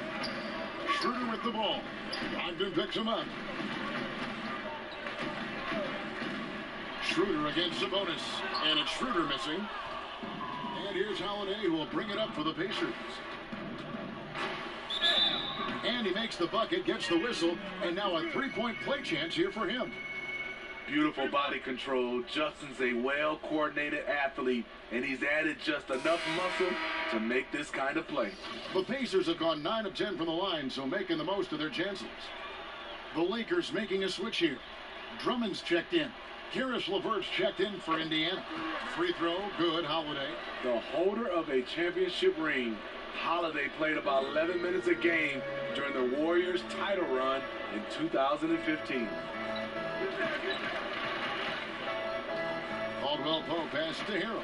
Schroeder with the ball. Brogdon picks him up. Schroeder against Sabonis. And it's Schroeder missing. And here's Holiday, who will bring it up for the Pacers. And he makes the bucket, gets the whistle, and now a 3-point play chance here for him. Beautiful body control. Justin's a well-coordinated athlete, and he's added just enough muscle to make this kind of play. The Pacers have gone 9 of 10 from the line, so making the most of their chances. The Lakers making a switch here. Drummond's checked in. Karis LeVert's checked in for Indiana. Free throw, good, Holiday. The holder of a championship ring, Holiday played about 11 minutes a game during the Warriors' title run in 2015. Caldwell Pope pass to Hero.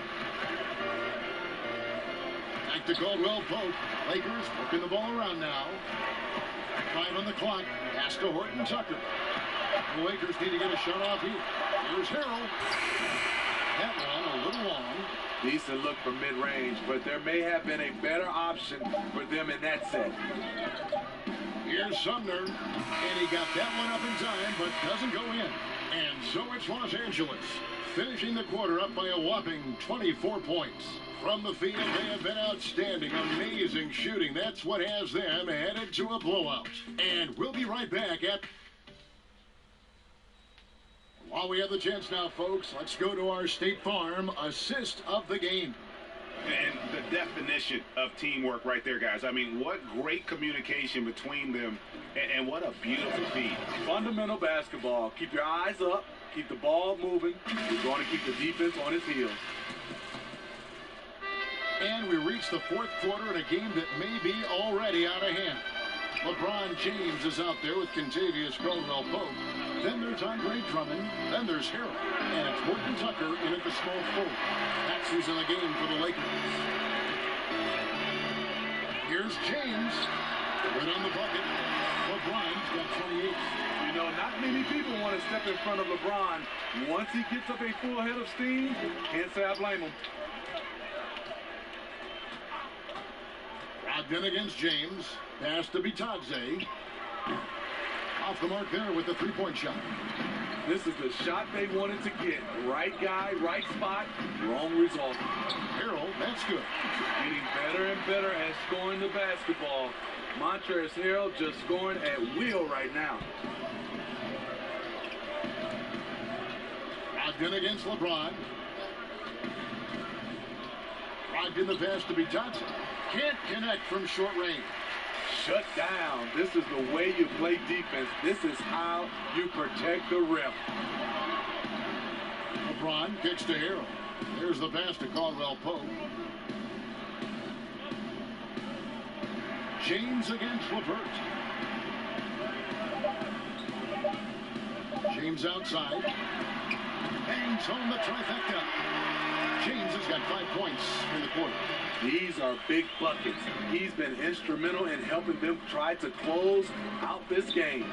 Back to Caldwell Pope. Lakers working the ball around now. 5 on the clock. Pass to Horton Tucker. The Lakers need to get a shot off here. Here's Harrell. That one a little long. Decent look from mid-range, but there may have been a better option for them in that set. Here's Sumner, and he got that one up in time, but doesn't go in. And so it's Los Angeles, finishing the quarter up by a whopping 24 points. From the field, they have been outstanding, amazing shooting. That's what has them headed to a blowout. And we'll be right back at... While we have the chance now, folks, let's go to our State Farm assist of the game. And the definition of teamwork right there, guys. I mean, what great communication between them, and what a beautiful feed. Fundamental basketball. Keep your eyes up. Keep the ball moving. You're going to keep the defense on its heels. And we reach the fourth quarter in a game that may be already out of hand. LeBron James is out there with Contavious Caldwell Pope. Then there's Andre Drummond. Then there's Harrell. And it's Horton Tucker in at the small forward. That's who's in the game for the Lakers. Here's James. Right on the bucket. LeBron's got 28. You know, not many people want to step in front of LeBron. Once he gets up a full head of steam, can't say I blame him. Brogdon against James. Pass to Bitadze. Off the mark there with the three-point shot. This is the shot they wanted to get. Right guy, right spot, wrong result. Harrell, that's good. Getting better and better at scoring the basketball. Montrezl Harrell just scoring at will right now. Brogdon against LeBron. Brogdon the pass to Bitadze. Can't connect from short range. Shut down. This is the way you play defense. This is how you protect the rim. LeBron kicks to Harrell. There's the pass to Caldwell Pope. James against LeVert. James outside. Bangs home the trifecta. James has got 5 points in the quarter. These are big buckets. He's been instrumental in helping them try to close out this game.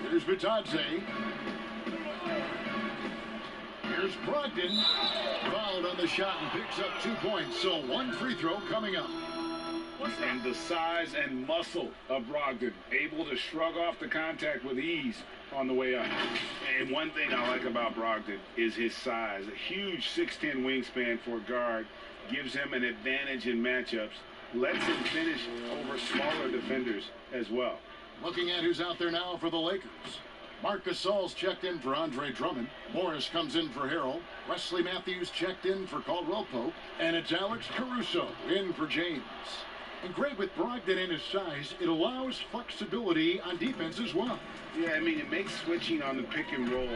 Here's Bitadze. Here's Brogdon. Fouled on the shot and picks up 2 points. So one free throw coming up. And the size and muscle of Brogdon, able to shrug off the contact with ease on the way up. And one thing I like about Brogdon is his size. A huge 6'10" wingspan for a guard gives him an advantage in matchups, lets him finish over smaller defenders as well. Looking at who's out there now for the Lakers. Marc Gasol's checked in for Andre Drummond. Morris comes in for Harrell. Wesley Matthews checked in for Caldwell Pope. And it's Alex Caruso in for James. And great with Brogdon and his size, it allows flexibility on defense as well. Yeah, I mean, it makes switching on the pick and roll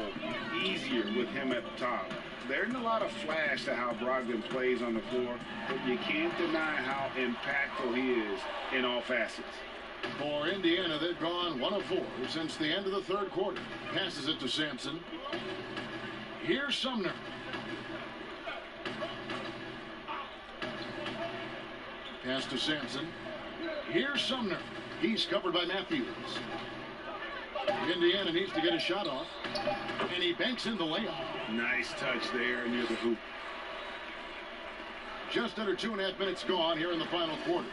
easier with him at the top. There isn't a lot of flash to how Brogdon plays on the floor, but you can't deny how impactful he is in all facets. For Indiana, they've gone 1 of 4 since the end of the third quarter. Passes it to Sampson. Here's Sumner. Pass to Sampson. Here's Sumner. He's covered by Matthews. Indiana needs to get a shot off. And he banks in the layup. Nice touch there near the hoop. Just under 2.5 minutes gone here in the final quarter.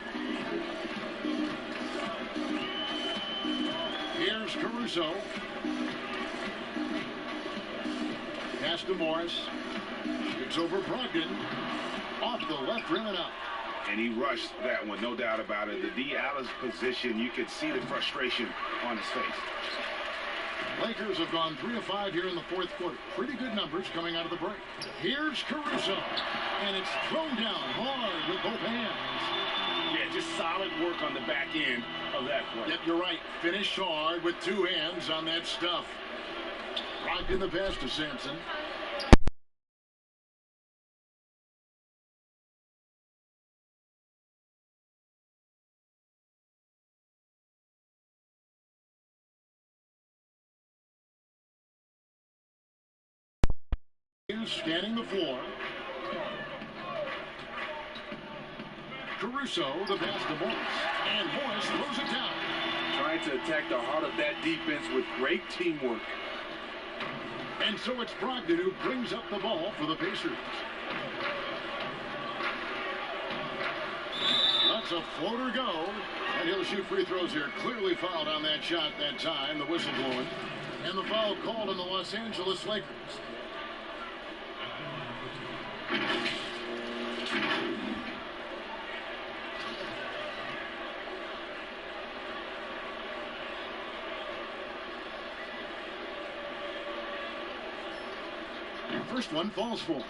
Here's Caruso. Pass to Morris. It's over Brogdon. Off the left rim and out. And he rushed that one, no doubt about it. The D out of position, you could see the frustration on his face. Lakers have gone 3 of 5 here in the fourth quarter. Pretty good numbers coming out of the break. Here's Caruso, and it's thrown down hard with both hands. Yeah, just solid work on the back end of that play. Yep, you're right. Finish hard with 2 hands on that stuff. Rocked in the pass to Sampson. Scanning the floor. Caruso, the pass to Morris. And Morris throws it down. Trying to attack the heart of that defense with great teamwork. And so it's Brogdon who brings up the ball for the Pacers. That's a floater go. And he'll shoot free throws here. Clearly fouled on that shot that time. The whistle blowing. And the foul called on the Los Angeles Lakers. First one falls for.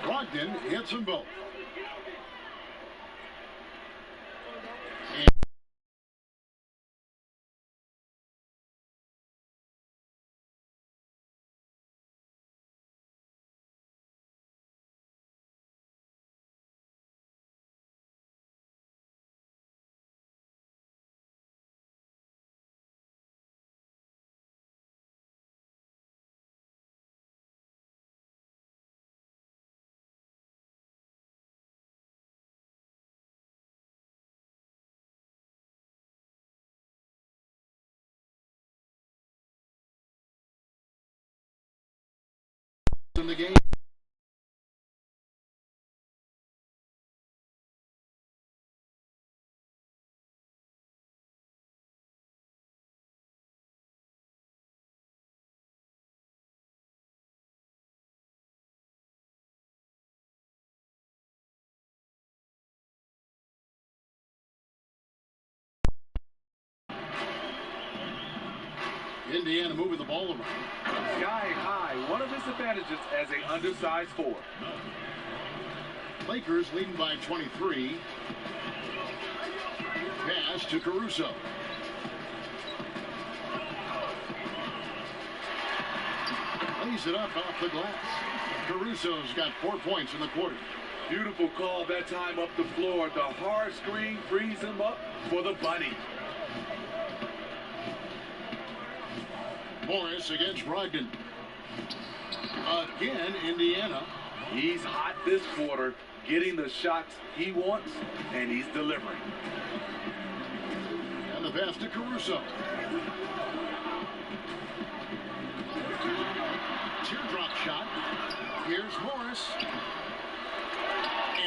Brogdon hits them both. In the game. Indiana moving the ball around. Sky high, one of his advantages as an undersized 4. Lakers leading by 23. Pass to Caruso. Lays it up off the glass. Caruso's got 4 points in the quarter. Beautiful call that time up the floor. The hard screen frees him up for the bunny. Morris against Brogdon. Again, Indiana. He's hot this quarter, getting the shots he wants, and he's delivering. And the pass to Caruso. Teardrop shot. Here's Morris.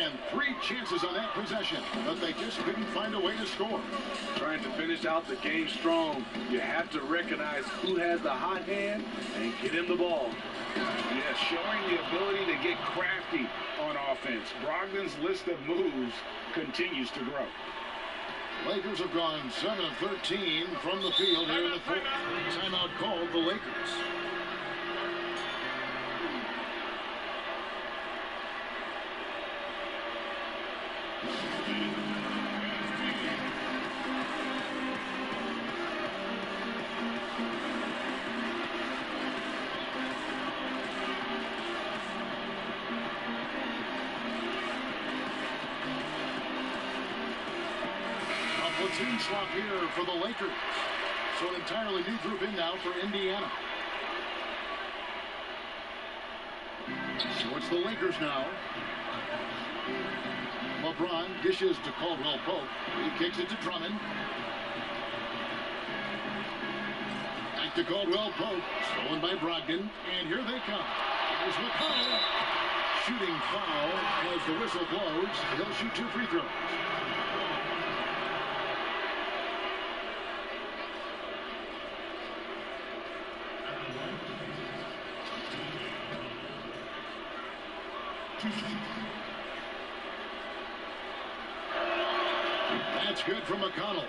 And 3 chances on that possession, but they just couldn't find a way to score. Trying to finish out the game strong, you have to recognize who has the hot hand and get him the ball. Yeah, showing the ability to get crafty on offense. Brogdon's list of moves continues to grow. Lakers have gone 7 of 13 from the field here in the fourth. Timeout called the Lakers. Platoon swap here for the Lakers. So an entirely new group in now for Indiana. So it's the Lakers now. LeBron dishes to Caldwell Pope. He kicks it to Drummond. Back to Caldwell Pope. Stolen by Brogdon. And here they come. Here's McConnell. Shooting foul as the whistle blows. He'll shoot 2 free throws. That's good from McConnell.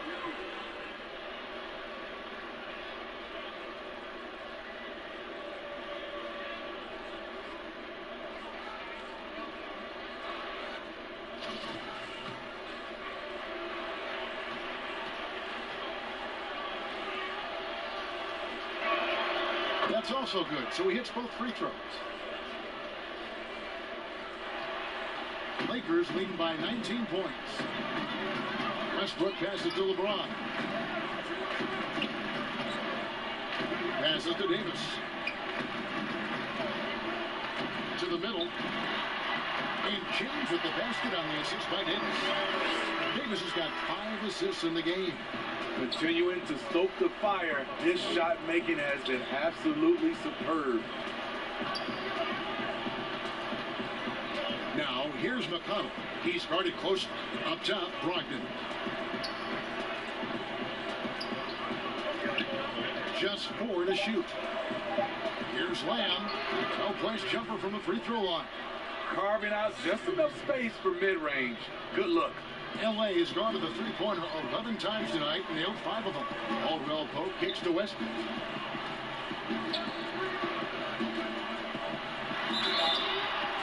That's also good. So he hits both free throws. Lakers leading by 19 points. Westbrook passes to LeBron. Passes to Davis. To the middle. And James with the basket on the assist by Davis. Davis has got 5 assists in the game. Continuing to stoke the fire, his shot making has been absolutely superb. Now, here's McConnell. He's guarded close up top, Brogdon. Just 4 to shoot. Here's Lamb. No-place jumper from the free throw line. Carving out just enough space for mid-range. Good look. L.A. has gone to the three-pointer 11 times tonight, and nailed 5 of them. Caldwell Pope kicks to Westbrook.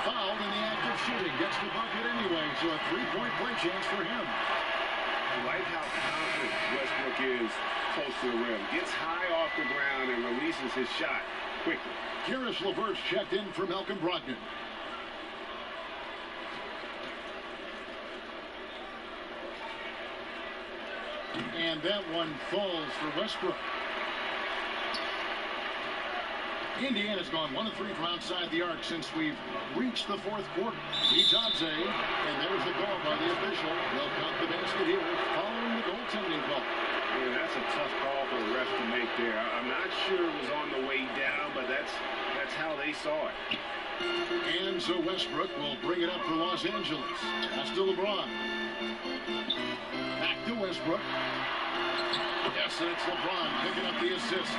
Fouled in the act of shooting. Gets the bucket anyway, so a 3-point play chance for him. I like how confident Westbrook is close to the rim. Gets high off the ground and releases his shot quickly. Karis LeVert's checked in for Malcolm Brogdon. And that one falls for Westbrook. Indiana's gone 1 of 3 from outside the arc since we've reached the 4th quarter. Bitadze, and there's the call by the official. They'll count the basket here following the goaltending call. Yeah, that's a tough call for the ref to make there. I'm not sure it was on the way down, but that's how they saw it. And so Westbrook will bring it up for Los Angeles. Pass to LeBron. Back to Westbrook. Yes, and it's LeBron picking up the assist.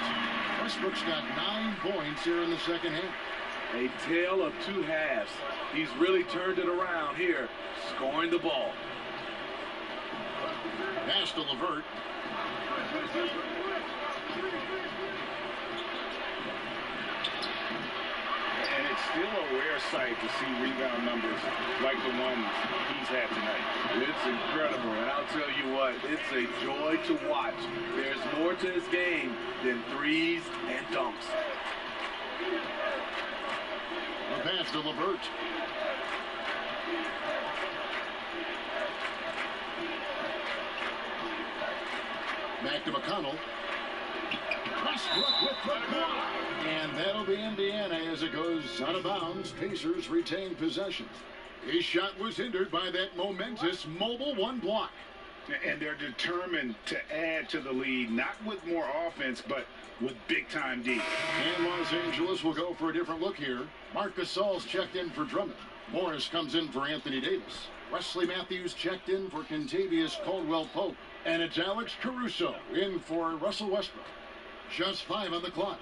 Westbrook's got 9 points here in the second half. A tale of 2 halves. He's really turned it around here, scoring the ball. Pass to LeVert. And it's still a rare sight to see rebound numbers like the ones he's had tonight. It's incredible, and I'll tell you what, it's a joy to watch. There's more to his game than threes and dunks. A pass to LeVert. Back to McConnell. Westbrook with the block. And that'll be Indiana as it goes out of bounds. Pacers retain possession. His shot was hindered by that momentous mobile 1 block. And they're determined to add to the lead, not with more offense, but with big-time D. And Los Angeles will go for a different look here. Marc Gasol's checked in for Drummond. Morris comes in for Anthony Davis. Wesley Matthews checked in for Kentavious Caldwell-Pope. And it's Alex Caruso in for Russell Westbrook. Just 5 on the clock.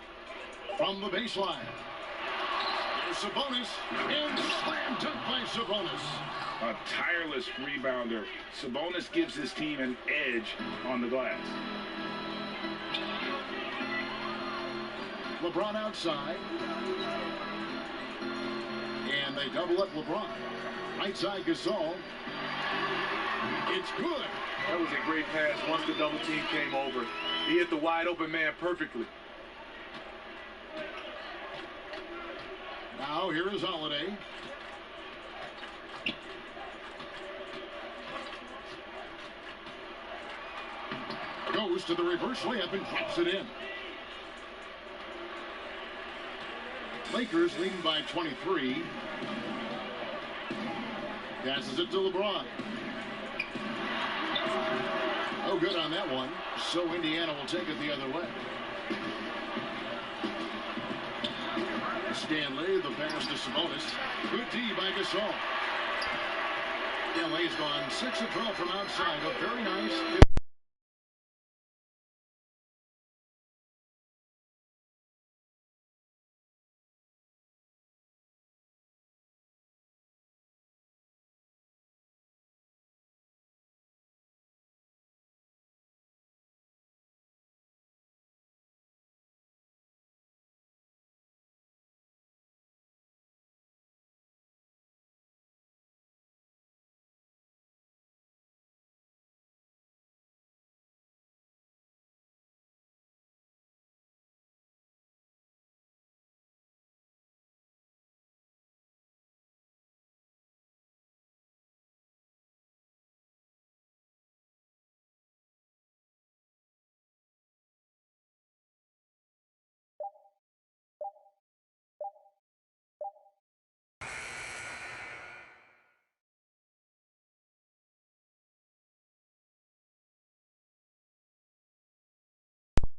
From the baseline. Here's Sabonis. And slam dunk by Sabonis. A tireless rebounder. Sabonis gives his team an edge on the glass. LeBron outside. And they double up LeBron. Right side Gasol. It's good. That was a great pass once the double team came over. He hit the wide open man perfectly. Now here is Holiday. Goes to the reverse layup and drops it in. Lakers leading by 23. Passes it to LeBron. No good on that one. So Indiana will take it the other way. Stanley, the pass to Sabonis. Good D by Gasol. LA's gone 6 of 12 from outside. A very nice.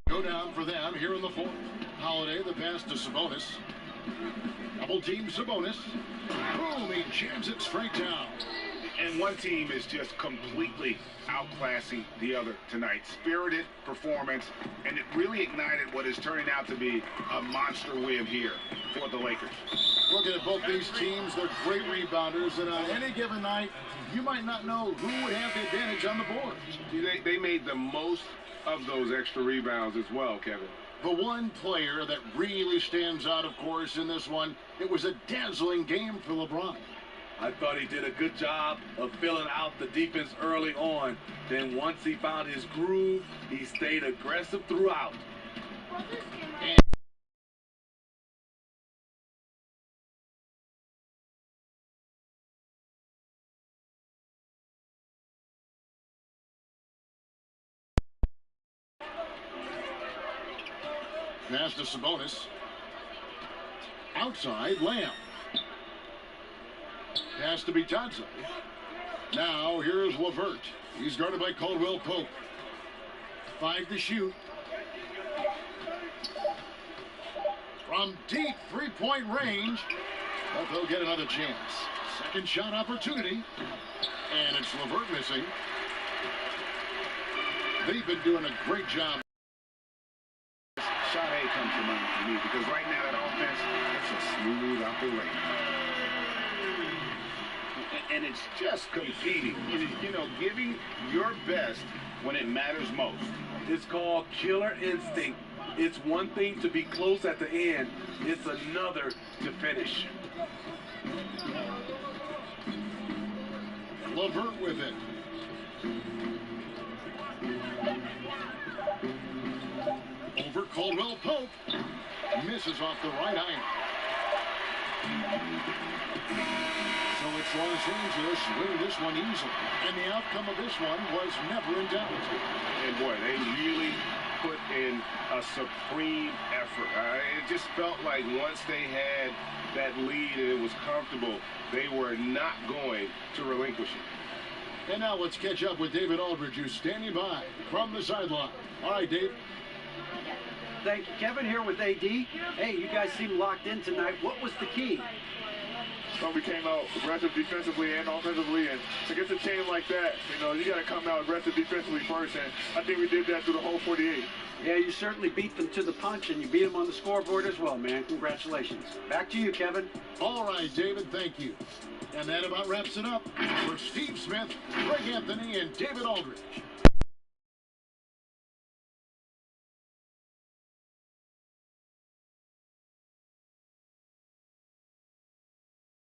Go down for them here in the fourth. Holiday, the pass to Sabonis. Double team Sabonis. Boom, he jams it straight down. And one team is just completely outclassing the other tonight. Spirited performance, and it really ignited what is turning out to be a monster win here for the Lakers. Looking at both these teams, they're great rebounders, and on any given night, you might not know who would have the advantage on the board. They made the most of those extra rebounds as well, Kevin. The one player that really stands out, of course, in this one, it was a dazzling game for LeBron. I thought he did a good job of filling out the defense early on. Then once he found his groove, he stayed aggressive throughout. Pass to Sabonis. Outside, Lamb. Pass to Bitadze. Now, here's LeVert. He's guarded by Caldwell Pope. 5 to shoot. From deep three-point range, but they'll get another chance. Second shot opportunity, and it's LeVert missing. They've been doing a great job. Shot A comes to mind for me because right now that offense, it's a smooth operation. And it's just competing, you know, giving your best when it matters most. It's called killer instinct. It's one thing to be close at the end. It's another to finish. LeVert with it. Over Caldwell Pope. Misses off the right iron. So it's Los Angeles winning this one easily. And the outcome of this one was never in doubt. And boy, they really put in a supreme effort. It just felt like once they had that lead and it was comfortable, they were not going to relinquish it. And now let's catch up with David Aldridge, who's standing by from the sideline. All right, Dave. Thank you, Kevin. Here with AD. Hey, you guys seem locked in tonight. What was the key? Well, we came out aggressive defensively and offensively, and against a team like that, you know, you got to come out aggressive defensively first, and I think we did that through the whole 48. Yeah, you certainly beat them to the punch, and you beat them on the scoreboard as well, man. Congratulations. Back to you, Kevin. All right, David, thank you. And that about wraps it up for Steve Smith, Greg Anthony, and David Aldridge.